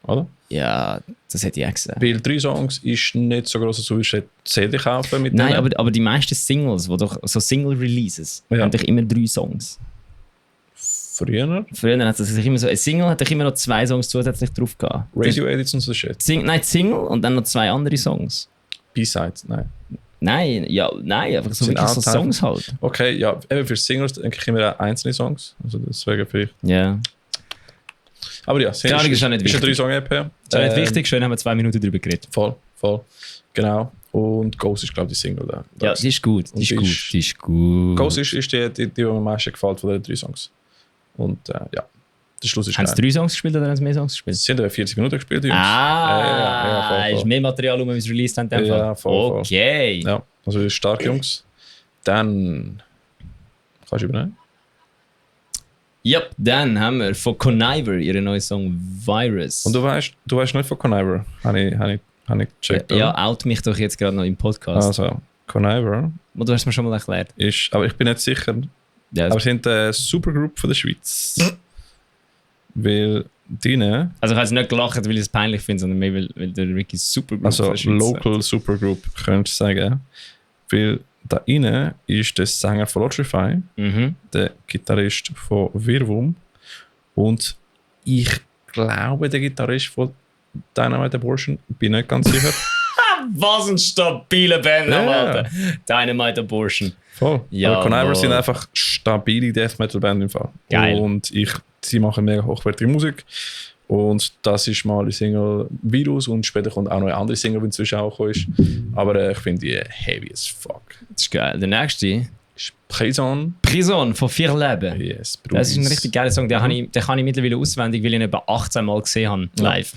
Oder? Ja, das hätte ich auch gesagt. Weil 3 Songs ist nicht so groß, als du eine CD kaufen mit Nein, denen. aber die meisten Singles, wo doch so Single-Releases, Ja. haben doch immer 3 Songs. Früher Früher hat es sich immer so, ein Single hat doch immer noch 2 Songs zusätzlich drauf gehabt. Radio-Edits und so Shit. Nein, Single und dann noch 2 andere Songs. B-Sides, nein. Nein, einfach so Sind wirklich so auch Teil- Songs halt. Okay, ja, eben für Singles denke ich immer an einzelne Songs. Also deswegen vielleicht. Ja. Aber ja, Keine Ahnung, ist auch nicht ist ein wichtig. 3-Song-EP. Das ist nicht wichtig, schön haben wir 2 Minuten darüber geredet. Voll. Genau. Und Ghost ist, glaube ich, die Single da. Ja, die ist gut, Und die ist- gut. Ghost ist die mir am meisten gefällt von den 3 Songs. Und ja, der Schluss ist Haben sie geil. 3 Songs gespielt oder haben sie mehr Songs gespielt? Sie haben 40 Minuten gespielt, die Jungs. Ah, voll. ist mehr Material, um es released haben. in dem Ja, Fall. voll. Okay. Ja, also das ist stark, Jungs. Dann kannst du übernehmen. Yep, dann haben wir von Conniver ihren neuen Song Virus. Und du weißt nicht von Conniver. Habe ich gecheckt. ja, oder? out mich doch jetzt gerade noch im Podcast. Also, Conniver Und du hast mir schon mal erklärt. ist, aber ich bin nicht sicher, Ja, aber sie sind eine Supergroup von der Schweiz. Weil deine, also ich habe jetzt nicht gelacht, weil ich es peinlich finde, sondern mehr, weil der Ricky super gut also Local Supergroup, könntest du sagen. Weil da rein ist der Sänger von Lotrify, Mhm. der Gitarrist von Wirwum und ich glaube, der Gitarrist von Dynamite Abortion, bin nicht ganz sicher. Was ein stabiler Bandname, Ja. Alter. Dynamite Abortion. Voll. Ja, aber Conniver Mann. sind einfach stabile Death Metal Band im Fall. Geil. Und sie machen mega hochwertige Musik. Und das ist mal die Single Virus und später kommt auch noch eine andere Single, die inzwischen auch gekommen ist. Aber ich finde die heavy as fuck. Das ist geil. Der nächste, Ist Prison. Prison von 4 Leben. Yes, Das ist ein Brudis. richtig geiler Song, den kann ich mittlerweile auswendig, weil ich ihn etwa 18 Mal gesehen habe, live.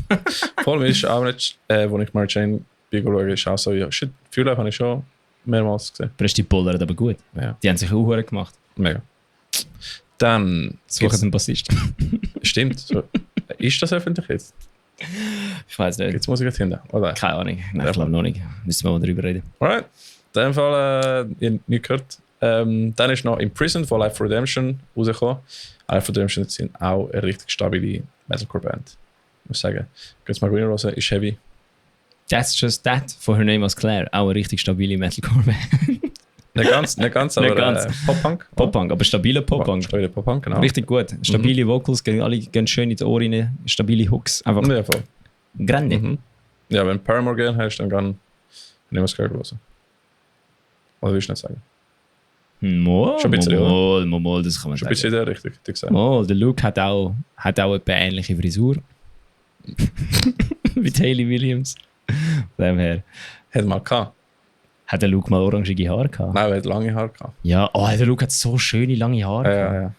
Voll, mir ist auch nicht, wo ich Mary Jane schaue, ist auch so, ja, shit, Fear Lab habe ich schon mehrmals gesehen. Aber ist die Buller aber gut. Ja, Die haben sich auch verdammt gemacht. mega. Dann, Suchen einen Bassist. stimmt, so, ist das öffentlich jetzt? Ich weiß nicht. Jetzt muss ich jetzt hinten, oder? Keine Ahnung. Nein, ich glaube noch nicht. Müssen wir mal darüber reden. Alright, in dem Fall, ihr habt nicht gehört. Dann ist noch Imprisoned von Life for Redemption rausgekommen. Life for Redemption sind auch eine richtig stabile Metalcore-Band. Muss sagen. Könnt ihr mal reinhören, ist heavy. That's Just That von Her Name Was Claire. Auch eine richtig stabile Metalcore-Band. Nicht ganz, aber Nicht ganz. Pop-Punk. Pop-Punk, aber stabile Pop-Punk. Stabile Pop-Punk, genau. Richtig gut. Stabile Vocals, gehen alle gehen schön in die Ohren rein. Stabile Hooks. Einfach Ja, voll. grande. Mhm. Ja, wenn du Paramore gerne hast, dann kann ich was gehört hören. Oder willst du nicht sagen? Mal, Schon ein bisschen, mal, das kann man Schon ein sagen. bisschen richtig, hätte ich gesagt. Mal, der Luke hat auch eine ähnliche Frisur. Wie Hayley Williams. Von dem her. Hat mal gehabt. Hat der Luke mal orangige Haare gehabt? Nein, er hat lange Haare gehabt. Ja, oh, der Luke hat so schöne lange Haare gehabt. Ja.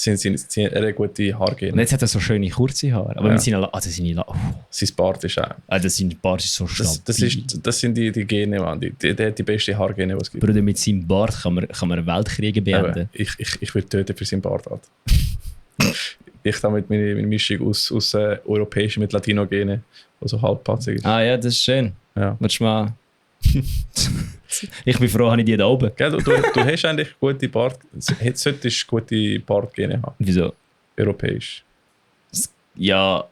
Er hat gute Und Haargene. jetzt hat er so schöne kurze Haare. Aber Ja. mit seinen Sein Bart ist auch. sein Bart ist so stabil. Das sind die Gene, Mann. Der hat die beste Haargene, die es gibt. Bruder, mit seinem Bart kann man Weltkriege beenden. Eben, ich würde töten für seinen Bart. Halt. Ich da mit meiner Mischung aus europäischen mit Latino-Gene, also halbpatzig ist. Ah ja, das ist schön. Ja. Willst du mal... Ich bin froh, habe ich die da oben. Gell, du hast eigentlich gute Bart, solltest gute Bartgene haben, Wieso? europäisch. Ja,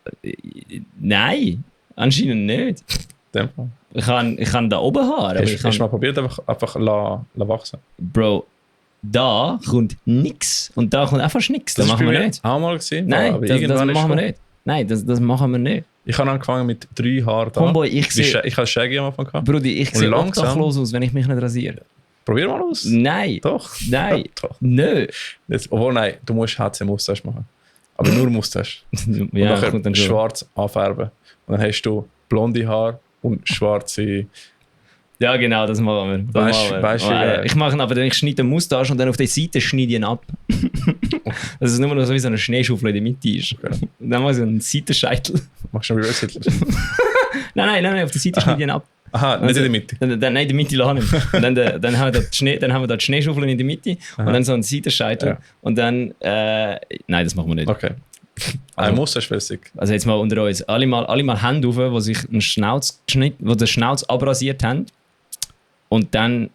nein. Anscheinend nicht. In dem Fall. Ich kann da oben Haare, aber ich Hast du mal kann... probiert, einfach la wachsen? Bro, da kommt nix und da kommt einfach nix. Das machen wir nicht. Auch mal gesehen. Nein, aber das irgendwann machen wir ist nicht. Nein, das machen wir nicht. Ich habe angefangen mit 3 Haaren da. Homeboy, ich sehe... Ich habe Shaggy am Anfang gehabt. Brudi, ich Und sehe langsam- obdachlos aus, wenn ich mich nicht rasiere. Probier mal aus. Nein. Doch. Nein. Doch. Nö. Obwohl, nein, du musst HC-Mustache machen. Aber nur Mustache. Und Ja, nachher kommt dann schon. schwarz anfärben. Und dann hast du blonde Haare und schwarze... Ja, genau, das machen wir. Das Weißt- machen wir. weißt du, Ich mache ihn aber, ich schneide den Mustache und dann auf der Seite schneide ich ihn ab. Dass es nur noch so wie so eine Schneeschaufel in der Mitte ist. Okay. Und dann mache ich so einen Seitenscheitel. Machst du einen Reverse Hitler? Nein, auf der Seite schneide ich ihn ab. Aha, nicht in der Mitte. Nein, in der Mitte lassen wir. Und dann haben wir da die Schneeschaufeln in der Mitte und dann so einen Seitenscheitel. Ja. Und dann... nein, das machen wir nicht. Okay. Ein Mustache wäre sick. Also jetzt mal unter uns. Alle mal Hände auf, die sich einen Schnauz geschnitten, die den Schnauz abrasiert haben. Und dann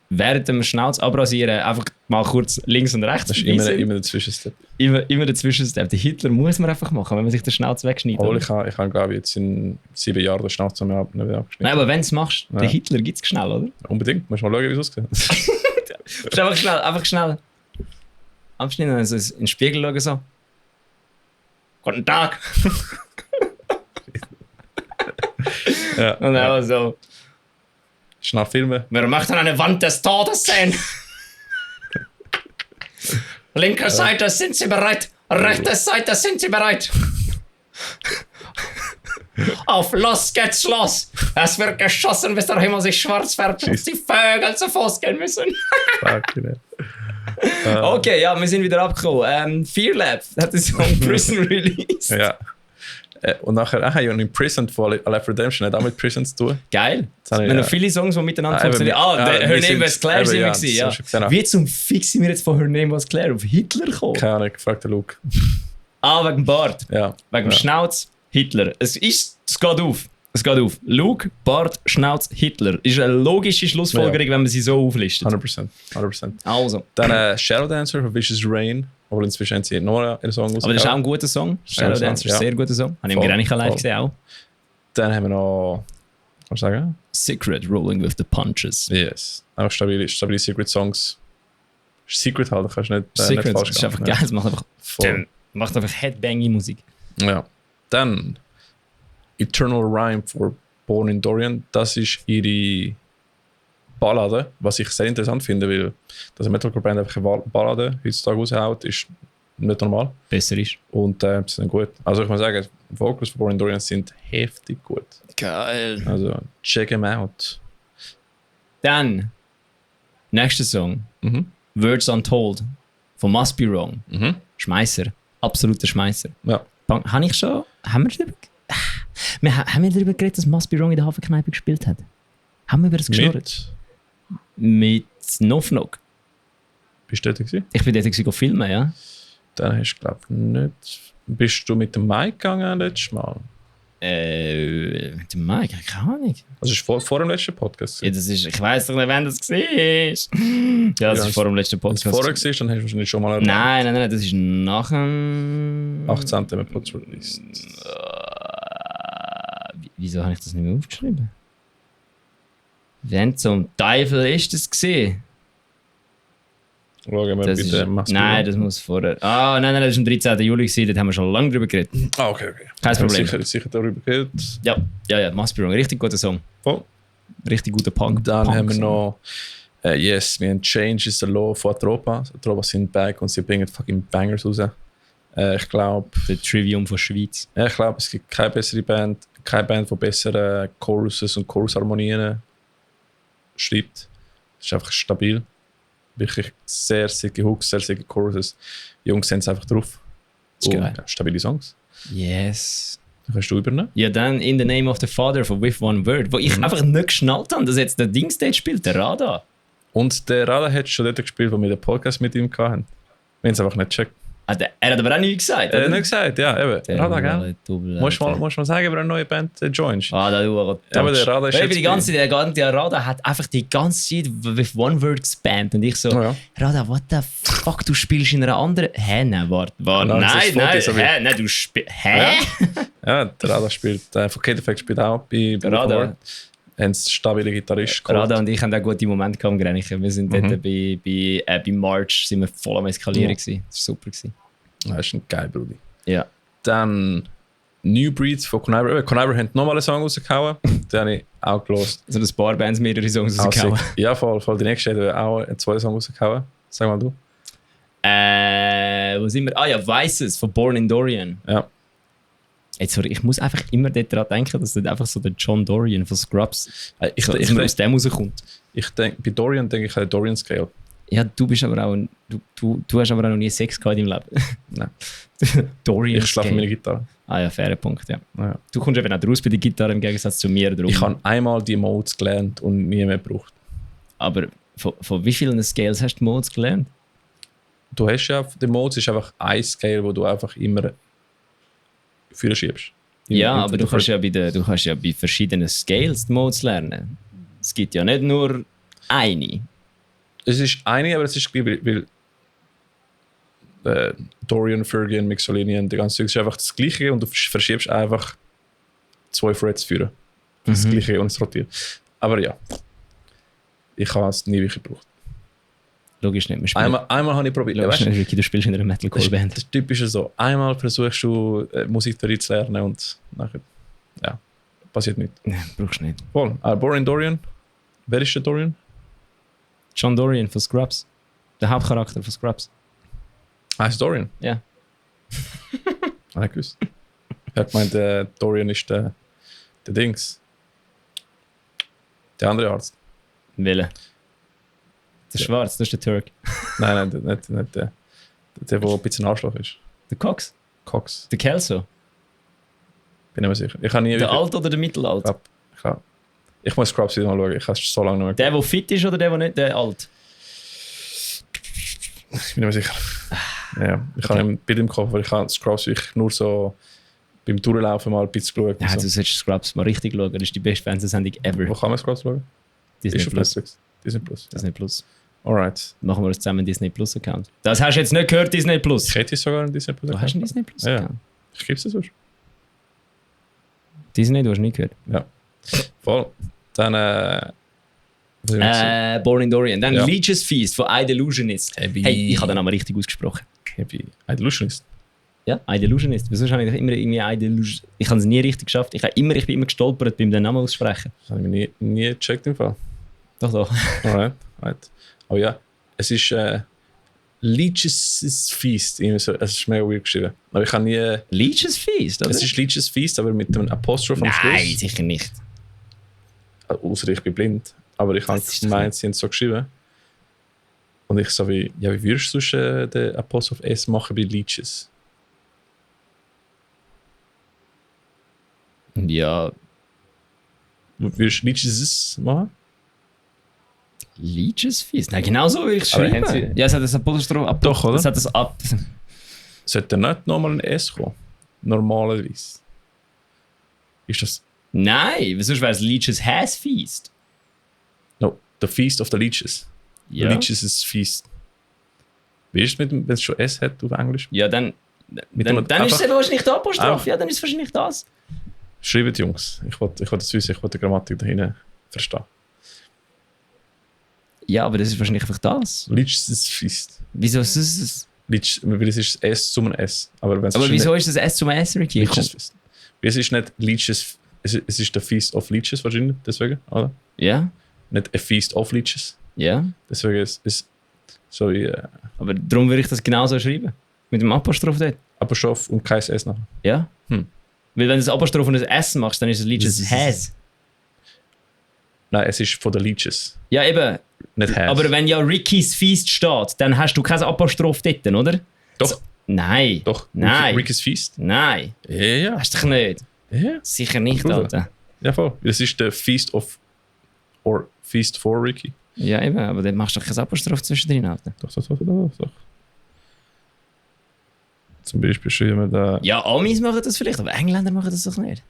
während dem Schnauz abrasieren einfach mal kurz links und rechts Das ist verweisen. immer der Zwischenstep. Immer dazwischen. Der Hitler muss man einfach machen, wenn man sich den Schnauz wegschneidet. Obwohl oder? ich habe glaube ich, jetzt in 7 Jahren den Schnauz nicht Nein, abgeschnitten. aber wenn du es machst, Ja. den Hitler gibt es schnell, oder? Unbedingt. Musst mal schauen, wie es aussieht. Ist einfach schnell. Abschneiden, also in den Spiegel schauen so. Guten Tag! Ja. Und dann so. Schnell filmen. Wir möchten eine Wand des Todes sehen. Linke Seite, sind Sie bereit? Rechte Seite, sind Sie bereit? Auf los geht's los! Es wird geschossen, bis der Himmel sich schwarz färbt und die Vögel zu Fuß gehen müssen. Fuck, genau. Okay, ja, wir sind wieder abgekommen. Fear Lab hat den Song Prison released. Ja. Und nachher, ja, und Imprisoned von Left Redemption hat auch mit Prison zu tun. Geil. Das habe Wir ich, haben ja. noch viele Songs, die miteinander Ah, funktionieren. eben, Her wir Name sind- Was Claire eben, sind wir ja, gewesen, das ja. hast du gesehen. Wie zum Fix sind wir jetzt von Her Name Was Claire auf Hitler gekommen? Keine Ahnung, gefragt der Luke. Wegen dem Bart. Ja. Wegen dem ja. Schnauz, Hitler. Es geht auf. Es geht auf. Luke, Bart, Schnauz, Hitler. Ist eine logische Schlussfolgerung, wenn man sie so auflistet. 100%. Also. Dann Shadow Dancer von Vicious Rain. Aber inzwischen haben sie noch einen Song Aber das ist auch ein guter Song. Shadow Song, Dancer ist ja. ein sehr guter Song. Habe ich im Voll, Grenich live voll. gesehen auch. Dann haben wir noch... Was soll ich sagen? Secret, Rolling with the Punches. Yes. Auch stabile Secret Songs. Secret halt, kannst du nicht, Secret, nicht falsch das ist einfach machen. geil. Es macht einfach, Voll. macht einfach Headbanging-Musik. Ja. Dann Eternal Rhyme for Born in Dorian. Das ist ihre Ballade, was ich sehr interessant finde, weil dass eine Metalcore-Band einfach eine Ballade heutzutage raushaut, ist nicht normal. Besser ist. Und sie sind gut. Also ich muss sagen, die Vocals von Born in Dorian sind heftig gut. Geil. Also check them out. Dann, nächster Song. Mhm. Words Untold von Must Be Wrong. Mhm. Schmeißer. Absoluter Schmeißer. Ja. Haben wir darüber geredet, dass Must Be Wrong in der Hafenkneipe gespielt hat? Haben wir über das geschnurrt? Mit Nofnok. Bist du dort gewesen? Ich bin dort gewesen, filmen, ja. Dann hast du, glaube ich, nicht... Bist du mit dem Mike gegangen letztes Mal? Mit dem Mike, keine Ahnung. Also das war vor dem letzten Podcast. Ja, das ist, ich weiss doch nicht, wann das war. Ja, das ist vor dem letzten Wenn es Podcast. vorher war, dann hast du wahrscheinlich schon mal erwähnt. Nein, das ist nach dem... 18. mit Pods released. Wieso habe ich das nicht mehr aufgeschrieben? Wenn zum Teufel ist das gesehen? Schauen wir Das bitte. ist, nein, das muss vorher. Nein, das war am 13. Juli gewesen, dort haben wir schon lange drüber geredet. Ah, okay. Kein Problem. Sicher darüber geredet. Ja, Must Be Wrong. Richtig guter Song. Voll. Richtig guter Punk. Dann Punk haben wir Song. noch Yes, wir haben Change is the Law von Atropa. Atropa sind back und sie bringen fucking Bangers raus. Ich glaube, Der Trivium von Schweiz. es gibt keine bessere Band, keine Band, die bessere Choruses und Chorusharmonien schreibt. Es ist einfach stabil. Wirklich sehr sicke Hooks, sehr sicke Choruses. Die Jungs sind es einfach drauf. ist geil. Ja, stabile Songs. Yes. Dann kannst du übernehmen. Ja, dann In the Name of the Father von With One Word, wo ich einfach nicht geschnallt habe, dass jetzt der Dings dort spielt, der Radar. Und der Rada hat schon dort gespielt, wo wir den Podcast mit ihm hatten. Wir haben es einfach nicht gecheckt. Er hat aber auch nichts gesagt, Er hat oder? nicht gesagt, ja, eben. Der Rada, gell? Double, Musst Alter. mal sagen, wenn eine neue Band joinst. Ah, der Uhr. Ja, aber der Rada ist jetzt der Rada hat einfach die ganze Zeit With One Word gespannt und ich so, Oh ja. Rada, what the fuck, du spielst in einer anderen... Hä, nein, warte, Nein, das ist nein, Foto, so wie- hä, nein, du spielst... Hä? Ja, der Rada spielt. Von Kate Effect spielt auch bei Rada. Haben einen stabilen Gitarrist Rada und ich haben auch gute Momente gehabt im Grenichen. Wir sind dort bei March sind wir voll am Eskalieren Ja. gewesen. Das war super gewesen. Das ist ein geil, Brudi. Ja. Dann New Breed von Conniver. Conniver haben nochmal einen Song rausgehauen. Den habe ich auch gelost. Also ein paar Bands mehrere Songs rausgehauen. Ja, voll. Die nächste hat auch einen zweiten Song rausgehauen. Sag mal du. Wo sind wir? Ah ja, Vices von Born in Dorian. Ja. Jetzt, sorry, ich muss einfach immer daran denken, dass das einfach so der John Dorian von Scrubs Ich aus dem rauskommt. bei Dorian denke ich an den Dorian Scale. Ja, du bist aber auch du hast aber auch noch nie Sex gehabt in deinem Leben. Nein. Dorian Ich schlafe Scale. meine Gitarre. Ah ja, fairer Punkt, ja. Ja. Du kommst eben auch raus bei der Gitarre im Gegensatz zu mir. Darum. Ich habe einmal die Modes gelernt und nie mehr gebraucht. Aber von wie vielen Scales hast du Modes gelernt? Du hast ja, der Modes ist einfach ein Scale, wo du einfach immer für schiebst. Ja, aber du kannst ja bei verschiedenen Scales die Modes lernen. Es gibt ja nicht nur eine. Es ist eine, aber es ist weil Dorian, Fergie, Mixolydian und die ganze Zeug ist einfach das Gleiche und du verschiebst einfach 2 Frets führen. Das Gleiche und es rotiert. Aber ja, ich habe es nie wirklich gebraucht. Logisch nicht. Wir spielen- Einmal habe ich probiert. Logisch Weißt du, nicht, Ricky, du spielst in einer das Metalcore-Band. ist typisch so. Einmal versuchst du Musiktheorie zu lernen und nachher passiert nichts. Nein, brauchst du nicht. Voll. Born in Dorian. Wer ist der Dorian? John Dorian von Scrubs. Der Hauptcharakter von Scrubs. Heißt Dorian? Ja. Habe ich gewusst. Er hat gemeint, Dorian ist der Dings. Der andere Arzt. Wille. Der Schwarz, das ist der Turk. Nein, nicht der. Der ein bisschen Arschloch ist. Der Cox. Cox. Der Kelso. Bin nicht mehr sicher. Ich habe nie Der wirklich- Alt oder der Mittelalt? Ich muss Scrubs wieder mal schauen. Ich habe es so lange nicht mehr Der fit ist oder der nicht? Der Alt? Ich bin nicht mehr sicher. Ja, ich habe ein Bild im Kopf, weil ich habe Scrubs wirklich nur so beim Durchlaufen mal ein bisschen geschaut. Ja, und du so. solltest Scrubs mal richtig schauen. Das ist die beste Fernsehsendung ever. Wo kann man Scrubs schauen? Disney Ist auf Plus. Netflix. Disney Plus. Disney Plus. Alright. Machen wir uns zusammen einen Disney Plus Account. Das hast du jetzt nicht gehört, Disney Plus. Ich hätte sogar einen Disney Plus. Du hast einen Disney Plus Ja. Account. Ich gebe es dir sonst. Disney, du hast nicht gehört. Ja. Voll. Dann was soll ich noch sagen? Born in Dorian. Dann Ja. Leech's Feast von I Delusionist. Heavy. Hey, ich habe den Namen richtig ausgesprochen. Happy Illusionist. Ja, I Delusionist. Wieso habe ich immer irgendwie I Delusion? Ich habe es nie richtig geschafft. Ich bin immer gestolpert beim den Namen aussprechen. Das habe ich mir nie gecheckt im Fall. Doch, doch. Alright. Oh ja. Es ist Leech's Feast. Irgendwie so. Es ist mega weird geschrieben. Aber ich habe nie. Leech's Feast, oder? Es ist Leech's Feast, aber mit einem Apostroph am Nein, Schluss. sicher nicht. Außer ich bin blind. Aber ich habe Das ist doch gemeint, sie haben es so geschrieben. Und ich so wie würdest du sonst den Apostroph S machen bei Leeches? Ja, Würdest du Leeches machen? Leech's Feast? Nein, genau so will ich es Aber schreiben. haben sie- Ja, es hat das Apostroph ab. Doch, oder? Es hat das ab. Sollte nicht nochmal ein S kommen? Normalerweise. Ist das. Nein, sonst wäre es Leech's Has Feast. No, the Feast of the Leeches. Ja. Leeches ist Feast. Wie ist es mit dem, wenn es schon S hat auf Englisch? Ja, dann dem- ist es einfach- eben wahrscheinlich der Apostroph. Einfach- Ja, dann ist es wahrscheinlich das. Schreibt, Jungs. Ich wollte das wissen, ich wollte die Grammatik dahinter verstehen. Ja, aber das ist wahrscheinlich einfach das. Leeches ist Feast. Wieso ist es? Leech, weil es ist S zum S. Aber, wenn's Aber schon wieso nicht- ist das S zum S, Ricky? Leeches Feast. Weil es ist nicht Leeches, es ist der Feast of Leeches wahrscheinlich, deswegen, oder? Ja, Nicht a Feast of Leeches. ja. Deswegen ist so wie Aber darum würde ich das genauso schreiben. Mit dem Apostroph dort. Apostroph und kein S nachher. Ja. Hm. Weil wenn du das Apostroph und das S machst, dann ist es Leech's Has. Nein, es ist von den Leeches, Ja, eben. nicht has. Aber wenn ja Ricky's Feast steht, dann hast du kein Apostroph dort, oder? Doch, Nein. doch. Nein. Ricky's Feast. Nein. Ja, ja. Hast du dich nicht? Ja, Sicher nicht, Bruder. Alter. ja voll. Es ist der Feast of, or Feast for Ricky. Ja, eben, aber dann machst du doch kein Apostroph zwischendrin, Alter. Doch. Zum Beispiel schreiben wir da. Ja, Amis machen das vielleicht, aber Engländer machen das doch nicht.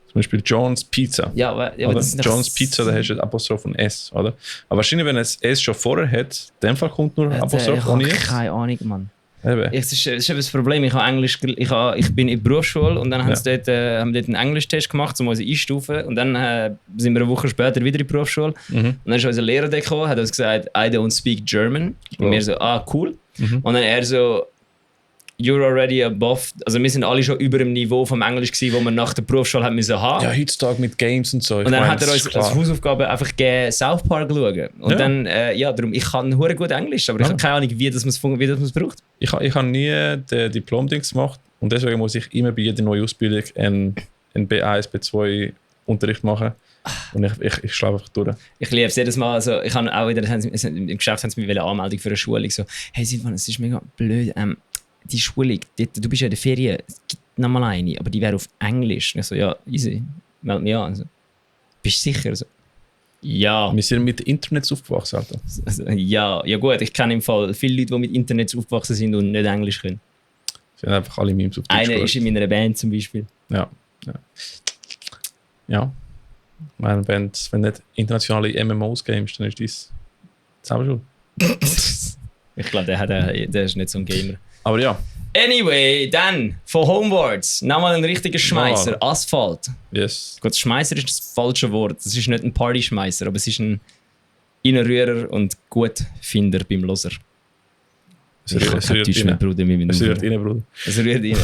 Zum Beispiel John's Pizza. Ja, aber Oder? das sind doch- John's Pizza, da hast du ein Apostroph und S, oder? Aber wahrscheinlich, wenn es S schon vorher hat, in dem Fall kommt nur ein Ich Apostroph ohne habe S. keine Ahnung, Mann. Eben. Das ist eben das Problem. Ich habe Englisch, ich bin in der Berufsschule und dann haben sie dort einen Englisch-Test gemacht, um uns einzustufen. Und dann sind wir eine Woche später wieder in die Berufsschule. Und dann ist unser Lehrer gekommen, hat uns gesagt, I don't speak German. Und Oh. wir so, ah, cool. Und dann er so, you're already above. Also wir sind alle schon über dem Niveau vom Englisch gewesen, wo wir nach der Berufsschule haben müssen haben. Ja, heutzutage mit Games und so. Und dann hat er uns als Hausaufgabe einfach gegeben, South Park schauen. Und dann, darum, ich kann hure gut Englisch, aber ich habe keine Ahnung, wie das man braucht. Ich habe nie den Diplom-Dings gemacht und deswegen muss ich immer bei jeder neuen Ausbildung einen B1, B2 Unterricht machen. Und ich schlafe einfach durch. Ich liebe es jedes Mal. Also, ich habe auch wieder, im Geschäft haben sie mir eine Anmeldung für eine Schulung. So, hey Silvan, es ist mega blöd. Die Schulung, du bist ja in der Ferien, es gibt noch mal eine, aber die wäre auf Englisch. Und ich so, ja, easy, meld mich an. Also, bist du sicher? So, ja. Wir sind mit Internet aufgewachsen, Alter. Also, ja gut, ich kenne im Fall viele Leute, die mit Internet aufgewachsen sind und nicht Englisch können. Sie haben einfach alle Memes auf Deutsch Einer ist in meiner Band zum Beispiel. Ja. Meine Band, wenn nicht internationale MMOs gamest, dann ist das selber schon. Ich glaube, der ist nicht so ein Gamer. Aber ja. Anyway, dann von Homewards. Nochmal ein richtiger Schmeißer. Ja. Asphalt. Yes. Gut, Schmeißer ist das falsche Wort. Es ist nicht ein Partyschmeißer, aber es ist ein Innenrührer und Gutfinder beim Loser. Es rührt rein. Bruder. Es rührt rein, Bruder. Es rührt rein.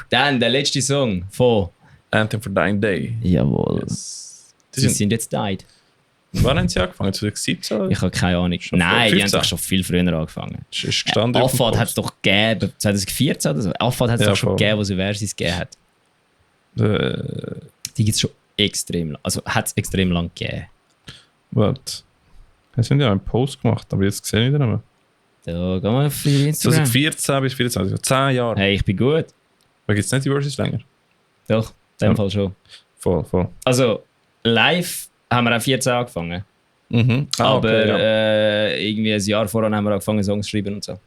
Dann der letzte Song von Anthem for Dying Day. Jawohl. Yes. Sie sind jetzt died. Wann haben sie angefangen? 2017? Ich habe keine Ahnung. Schon Nein, die haben 15? doch schon viel früher angefangen. Es ist gestanden. Affad hat es doch gegeben, 2014 oder so. Affad hat es doch schon voll. gegeben, wo sie Versis gegeben hat. Die gibt es schon extrem lang. Also hat es extrem lang gegeben. Warte. Jetzt haben die auch einen Post gemacht, aber jetzt sehe ich den nicht mehr. Da gehen wir auf Instagram. 2014 bis 24, 10 Jahre. Hey, ich bin gut. Aber gibt es nicht die Versus länger? Doch, in dem Fall schon. Voll. Also, live haben wir auch 14 angefangen. Mhm. Aber okay, ja. Irgendwie ein Jahr vorher haben wir angefangen, Songs zu schreiben und so.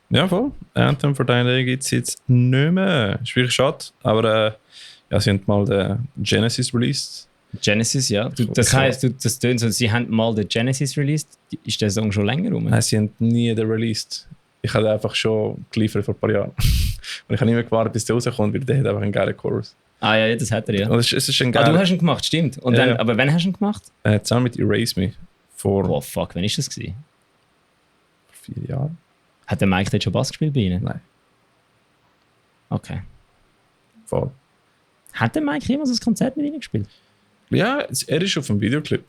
Ja, voll. Anthem for Dying Day gibt es jetzt nicht mehr. Ist wirklich schade. Aber sie haben mal den Genesis released. Genesis, ja. Das heisst, das tönt so, sie haben mal den Genesis released. Ist der Song schon länger rum? Nein, sie haben nie den released. Ich habe einfach schon geliefert vor ein paar Jahren. Und ich habe nicht mehr gewartet, bis der rauskommt, weil der hat einfach einen geilen Chorus. Ah ja, das hat er, ja. Und es ist ein geiler... du hast ihn gemacht, stimmt. Und dann, ja. Aber wann hast du ihn gemacht? Zusammen mit Erase Me. Vor Oh fuck, wann ist das gewesen? 4 Jahren. Hat der Mike dort schon Bass gespielt bei Ihnen? Nein. Okay. Voll. Hat der Mike jemals ein Konzert mit Ihnen gespielt? Ja, er ist auf dem Videoclip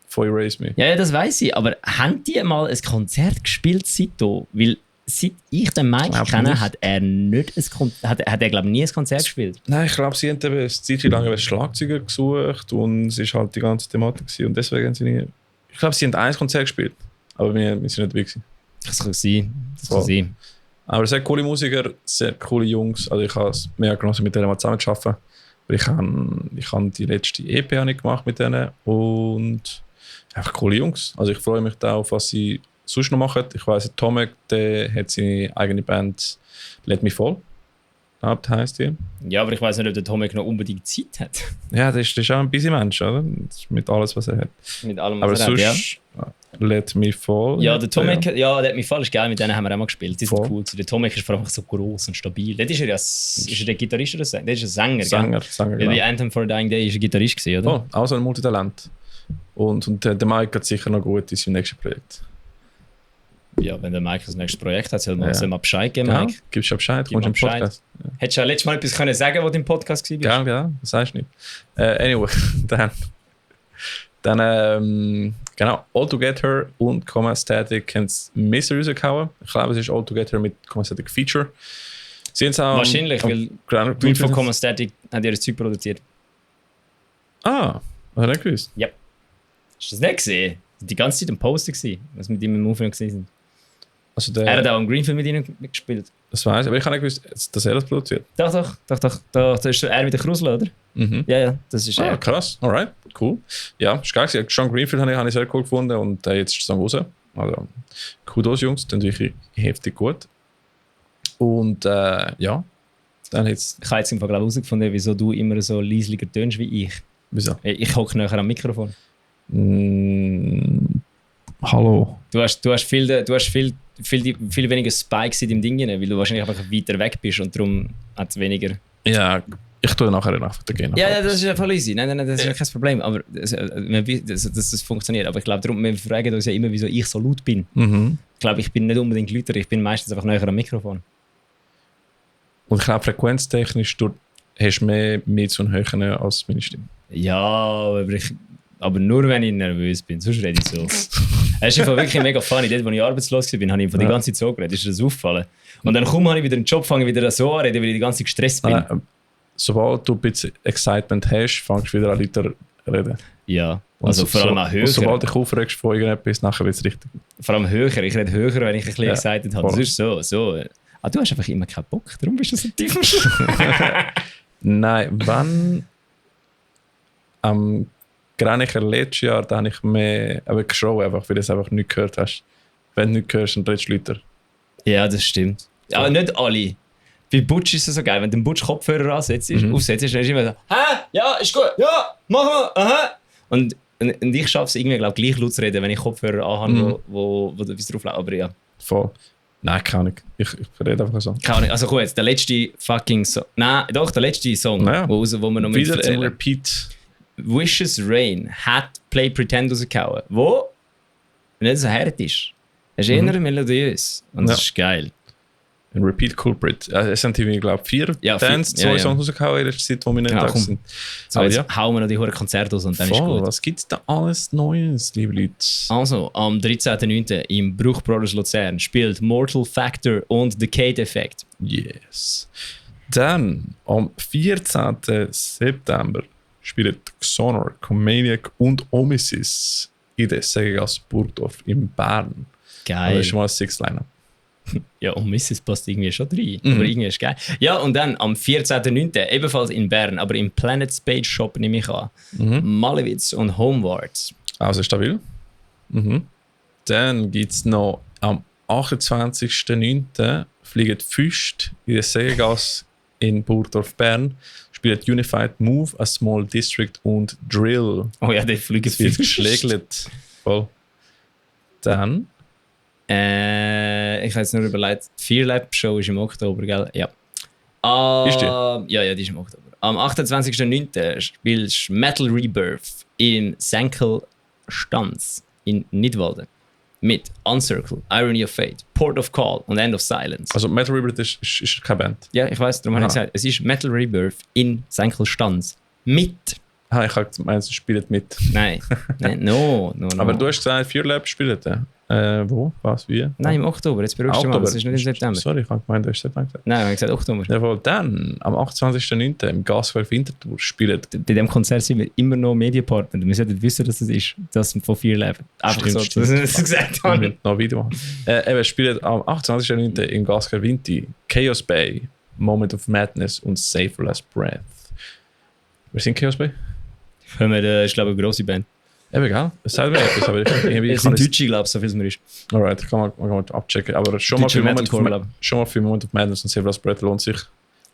von Erase Me. Ja, das weiss ich. Aber haben die mal ein Konzert gespielt seitdem? Weil seit ich den Mike kenne, nicht. hat er nicht hat er glaube nie ein Konzert gespielt. Nein, ich glaube, sie haben eben eine Zeit lang einen Schlagzeuger gesucht und es war halt die ganze Thematik gewesen. Und deswegen haben sie nicht... Ich glaube, sie haben ein Konzert gespielt, aber wir sind nicht dabei gewesen. Das kann sein. Voll. Aber sehr coole Musiker, sehr coole Jungs. Also ich habe es mega genossen, mit denen mal zusammen zu arbeiten. Ich habe die letzte EP nicht gemacht mit denen und einfach coole Jungs. Also ich freue mich da auf, was sie sonst noch machen. Ich weiss, Tomek, der hat seine eigene Band Let Me Fall. Heisst die. Ja, aber ich weiß nicht, ob der Tomek noch unbedingt Zeit hat. Ja, das ist auch ein busy Mensch, oder? Mit alles, was er hat. Mit allem, Aber was er sonst, hat, Let Me Fall. ja. Der Tomek, Let Me Fall ist geil, mit denen haben wir auch mal gespielt. Die sind Voll. cool. Der Tomek ist vor allem so groß und stabil. Dort ist er ja ist er der Gitarrist oder Sänger? Der ist ein Sänger, Sänger, Weil bei genau. Anthem for Dying Day ist er Gitarrist gewesen, oder? Oh, auch so ein Multitalent. Und der Mike hat sicher noch gut in seinem nächsten Projekt. Ja, wenn der Mike das nächste Projekt hat, soll man Ja. mal Bescheid geben, Ja, Mike. gibst du Bescheid, Gib kommst mal im Bescheid. Podcast. Hättest du ja letztes Mal etwas können sagen, was du im Podcast warst? Gell, ja, das sagst du nicht. Anyway, dann genau, All Together und Comma Static haben es Messer rausgehauen. Ich glaube, es ist All Together mit Comma Static Feature. Sie haben es auch... Wahrscheinlich, weil Dude von Common Static hat ihr Zeug produziert. Ah, hast du nicht gewusst? Hast du das nicht gesehen? Die ganze Zeit ein Poster gewesen, was mit ihm im Aufnehmen gesehen sind. Also Er hat auch im Greenfield mit ihnen gespielt. das weiß ich, aber ich habe nicht gewusst, dass er das produziert. Doch. Das ist er mit der Krusel, oder? Mhm. Ja, das ist Ah, er. krass, alright, cool. Ja, ist geil gewesen. John Greenfield habe ich sehr cool gefunden und jetzt ist der Song raus. Also, Kudos, Jungs, das ist wirklich heftig gut. Und ja, dann jetzt... Ich habe jetzt im Fall herausgefunden, wieso du immer so leislicher tönst wie ich. Wieso? Ich hocke näher am Mikrofon. Hallo. Du hast viel weniger Spikes in deinem Ding, weil du wahrscheinlich einfach weiter weg bist und darum hat es weniger. Ja, Ich tue nachher nach gehen. Ja, das ist ja voll easy. Nein, das ist ja kein Problem. Aber das funktioniert. Aber ich glaube, darum, wir fragen uns ja immer, wieso ich so laut bin. Ich glaube, ich bin nicht unbedingt lauter, ich bin meistens einfach näher am Mikrofon. Und ich glaube, frequenztechnisch hast du mehr zu hören als meine Stimme. Ja, aber nur wenn ich nervös bin, sonst rede ich so. Es ist einfach wirklich mega funny. Dort, wo ich arbeitslos war, habe ich von die ganze Zeit so geredet. Ist das aufgefallen? Und dann habe ich wieder einen Job, fange wieder so an reden, weil ich die ganze Zeit gestresst bin. Sobald du ein bisschen Excitement hast, fängst du wieder an lauter reden. Ja, also vor allem auch höher. Und sobald dich aufregst von irgendetwas, nachher wird es richtig. Vor allem höher. Ich rede höher, wenn ich ein bisschen excited habe. Das ist so. Du hast einfach immer keinen Bock, darum bist du so tief. Nein, wenn am Granicher letztes Jahr, da habe ich mehr geschrien, einfach, weil du es einfach nicht gehört hast. Wenn du nicht hörst, dann redest du lauter. Ja, das stimmt. Aber nicht alle. Bei Butch ist es so geil, wenn du den Butch Kopfhörer aufsetzt, dann ist er immer so, hä? Ja, ist gut, ja, machen wir, aha. Und ich schaffe es irgendwie, glaube ich, gleich laut zu reden, wenn ich Kopfhörer anhabe, wo du etwas drauf lässt. Aber ja. Voll. Nein, kann nicht. Ich rede einfach so. Kann nicht. Also gut, jetzt der letzte fucking Song. Nein, doch, der letzte Song, wo wir noch wieder ein Repeat. Wishes Rain hat Play Pretend rausgehauen, wo nicht so hart ist. Es ist eher melodiös und das ist geil. Ein Repeat Culprit. Es sind irgendwie, glaube ich, 4 Bands, 2 Songs rausgehauen in der Zeit, wo wir nicht da sind. So, jetzt hauen wir noch die hohen Konzerte aus und dann ist gut. Was gibt es da alles Neues, liebe Leute? Also, am 13.09. im Bruch Brothers Luzern spielt Mortal Factor und Decade Effect. Yes. Dann, am 14. September spielen Xonor, Comaniac und Omesis in der Segegasse Burgdorf in Bern. Geil. Das ist schon mal ein Six-Liner. Ja, und Mrs. passt irgendwie schon rein. Aber irgendwie ist geil. Ja, und dann am 14.09. ebenfalls in Bern, aber im Planet Space Shop nehme ich an. Malewitz und Homewards. Also stabil. Dann gibt es noch am 28.09. fliegen die Füste in der Seegasse in Burgdorf Bern. Spielt Unified Move, A Small District und Drill. Oh ja, der fliegt viel geschlägelt. Voll. Dann. Ich habe jetzt nur überlegt, Fear Lab Show ist im Oktober, gell? Ja. Ist die? Ja, die ist im Oktober. Am 28.09. spielst du Metal Rebirth im Senkel Stanz in Nidwalden. Mit Uncircle, Irony of Fate, Port of Call und End of Silence. Also Metal Rebirth ist keine Band? Ja, ich weiß, darum habe ich gesagt, es ist Metal Rebirth in Senkel Stanz. Mit. Ich habe gemeint, sie spielen mit. Nein, no. Aber du hast gesagt, Fear Lab spielt wo? Was? Wie? Nein, im Oktober. Jetzt beruhigst du mal, das ist nicht im September. Sorry, ich habe gemeint, du hast September gesagt. Nein, ich habe gesagt Oktober. Jawohl, dann, am 28.09. im Gaswerk Winterthur spielen. Bei diesem Konzert sind wir immer noch Medienpartner. Wir sollten wissen, dass das ist. Das von Fear Lab. Einfach Stimmt, so, dass wir das gesagt haben. Wir noch ein Video machen. Eben, spielen am 28.09. im Gaswerk Winti Chaos Bay, Moment of Madness und Saferless Breath. Wer sind Chaos Bay? Ich glaube, eine grosse Band. Eben, gell? Es sagt mir etwas, aber irgendwie... Es sind Deutsche, glaube ich, so viel es mir ist. Alright, kann man abchecken. Aber schon mal, für Moment of Madness und Saferless Breath lohnt sich.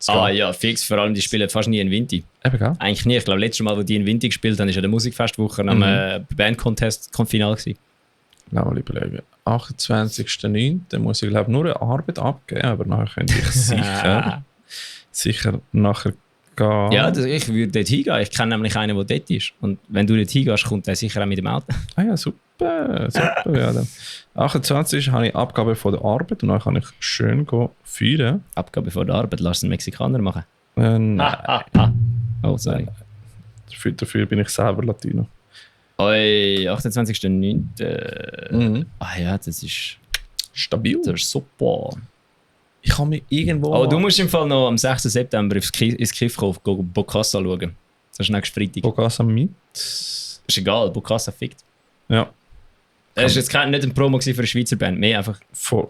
Ja, fix. Vor allem, die spielen fast nie in Vinti. Eben, gell? Eigentlich nie. Ich glaube, letztes Mal, wo die in Vinti gespielt haben, war ja der Musikfestwoche am Band-Contest-Final gewesen. Lass mal überlegen. 28.09. muss ich, glaube nur eine Arbeit abgeben, aber nachher könnte ich sicher nachher gehen. Ja, ich würde dort hingehen. Ich kenne nämlich einen, der dort ist. Und wenn du dort hingehst, kommt der sicher auch mit dem Auto. Ah ja, super. Ja, dann. 28 habe ich Abgabe von der Arbeit und dann kann ich schön feiern. Abgabe von der Arbeit, lass einen Mexikaner machen. Nein. Oh, sorry. Dafür bin ich selber Latino. Oi, 28.09. Ah ja, das ist stabil. Das ist super. Ich kann mich irgendwo... Aber du musst im Fall noch am 6. September ins Kiff kommen, Bokassa schauen. Das ist nächstes Freitag. Bokassa mit? Ist egal, Bokassa fickt. Ja. Das war jetzt nicht eine Promo für eine Schweizer Band, mehr einfach...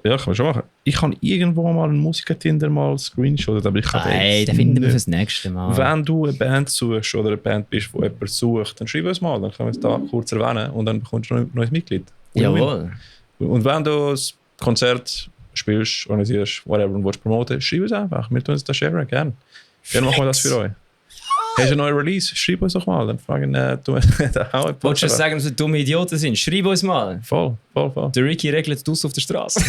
Ja, kann man schon machen. Ich kann irgendwo mal einen Musiker-Tinder mal screenshotten, aber ich kann... Nein, den finden wir fürs nächste Mal. Wenn du eine Band suchst oder eine Band bist, die jemand sucht, dann schreib uns mal, dann können wir es da kurz erwähnen und dann bekommst du ein neues Mitglied. Jawohl. Und wenn du das Konzert spielst, organisierst, whatever, und willst promoten, schreib es einfach. Wir tun uns das sharen, gerne. Gerne machen wir das für euch. Hast du einen neuen Release? Schreib uns doch mal. Dann fragen du wolltest du sagen, dass wir dumme Idioten sind? Schreib uns mal. Voll. Der Ricky regelt es auf der Straße.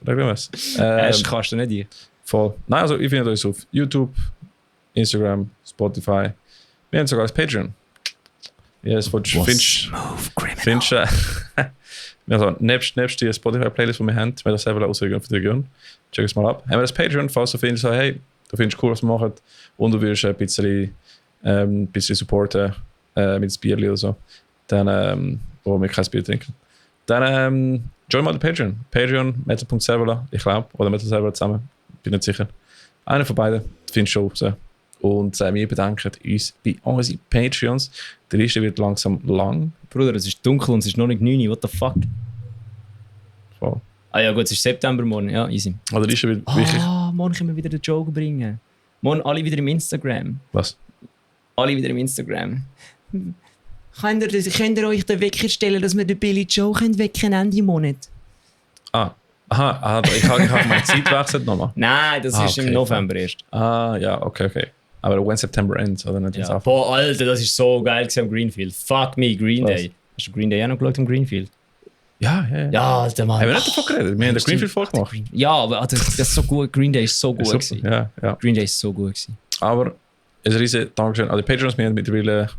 Regeln wir es. Das kannst du nicht. Voll. Nein, also ich finde uns auf YouTube, Instagram, Spotify. Wir haben sogar das Patreon. Ja, das findest also, nebst die Spotify-Playlist, die wir haben, wir das selber aus der Region. Check es mal ab. Haben wir das Patreon, falls du findest, so, hey, du findest cool, was wir machen und du willst ein bisschen supporten mit einem Bierli oder so, dann, wo wir kein Bier trinken. Dann join mal den Patreon. Patreon, metal.servola, ich glaube, oder metal.servola zusammen, bin nicht sicher. Einer von beiden, du findest schon raus. Und wir bedanken uns bei unseren Patreons. Die Liste wird langsam lang. Bruder, es ist dunkel und es ist noch nicht 9 Uhr, what the fuck? Voll. Ah ja gut, es ist September morgen, ja, easy. Also die Liste wird wirklich... Morgen können wir wieder den Joke bringen. Morgen alle wieder im Instagram. Was? Alle wieder im Instagram. Könnt ihr euch den Wecker stellen, dass wir den Billy Joe wecken Ende Monat? Aha, ich habe meine Zeit gewechselt nochmal. Nein, das ist im November erst. Ja, okay. Aber when September ends, oder nicht? Ja. Boah, Alter, das ist so geil am Greenfield. Fuck me, Green Was? Day. Hast du Green Day auch noch geschaut am Greenfield? Ja. Ja, Alter, Mann. Haben wir nicht davon geredet? Wir haben den Greenfield-Folge gemacht. Ja, aber Alter, das ist so gut. Green Day ist so gut gewesen. Ja. Green Day ist so gut gewesen. Aber ein riesen Dankeschön an die Patrons. Wir haben mittlerweile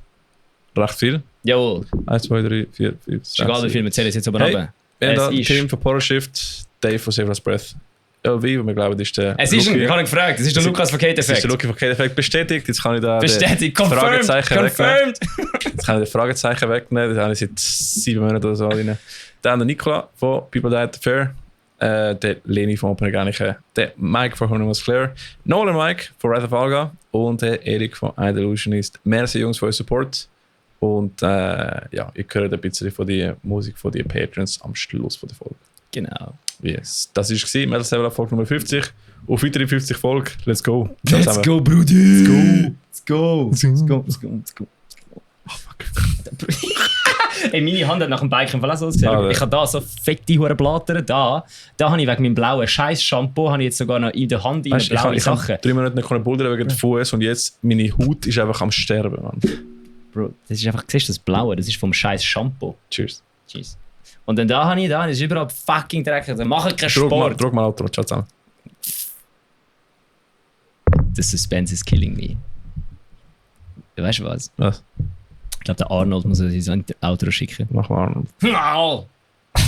recht viel. Jawohl. 1, 2, 3, 4, 5, 6. Ist egal, wie viel wir zählen jetzt aber Hey, runter. Wir haben da Es das ist- Team von Portal Shift, Dave von Save Us Breath, LV, wo wir glauben, ist der Es ist Luki. ich habe ihn gefragt. Es ist der Lukas von Kate Das ist Effect. der Luki von Kate Effect bestätigt. Jetzt kann ich da Bestätigt, den confirmed, Fragezeichen wegnehmen. confirmed. Jetzt kann ich das Fragezeichen wegnehmen. Das habe ich seit 7 Monaten oder so rein. Dann der Nicola von People Died Fair. Der Leni von Open Organica. Der Mike von Honeymoon's Flair. Nolan Mike von Wrath of Alga. Und der Erik von Illusionist. Merci Jungs für euren Support. Und ja, ihr hört ein bisschen von der Musik von den Patrons am Schluss von der Folge. Genau. Yes. Das war Metal Server Folge Nummer 50. Auf weitere 50 Folgen. Let's go. Let's go, Brudi. Let's go. Oh, fuck. Ey, meine Hand hat nach dem Bike im Fall auch so ausgesehen. Ich habe da so fette Hurenblätter. Da habe ich wegen meinem blauen Scheiß-Shampoo habe ich jetzt sogar noch in der Hand in Weißt, ich blaue habe Sachen. 3 Monate nicht bouldern wegen dem Fuß und jetzt meine Haut ist einfach am Sterben, Mann. Bro, das ist einfach, siehst du das Blaue? Das ist vom scheiß Shampoo. Cheers. Jeez. Und dann da habe ich das ist überall fucking dreckig. Dann mache ich keinen Sport. Drück mal Outro, ciao zusammen. The suspense is killing me. Weißt du was? Was? Ich glaube, der Arnold muss uns ein Outro schicken. Mach mal Arnold. Au!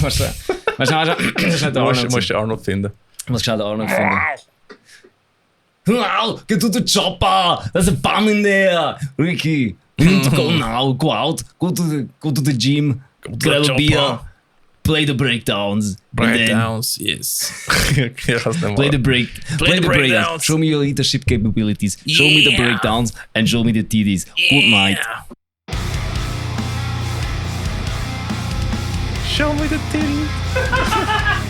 Weißt du? Das ist nicht der Du Arnold. musst den Arnold finden. Ich muss schnell den Arnold finden. Au! Get to the chopper! There's a bomb in there! Ricky! You need to go now! Go out! Go to the gym! Grab a beer! Play the breakdowns! and then Breakdowns, yes. Ich kann es nicht Play the machen. breakdowns! breakdowns. Show me your leadership capabilities! Show me the breakdowns! And show me the titties! Good night! Show me the titty.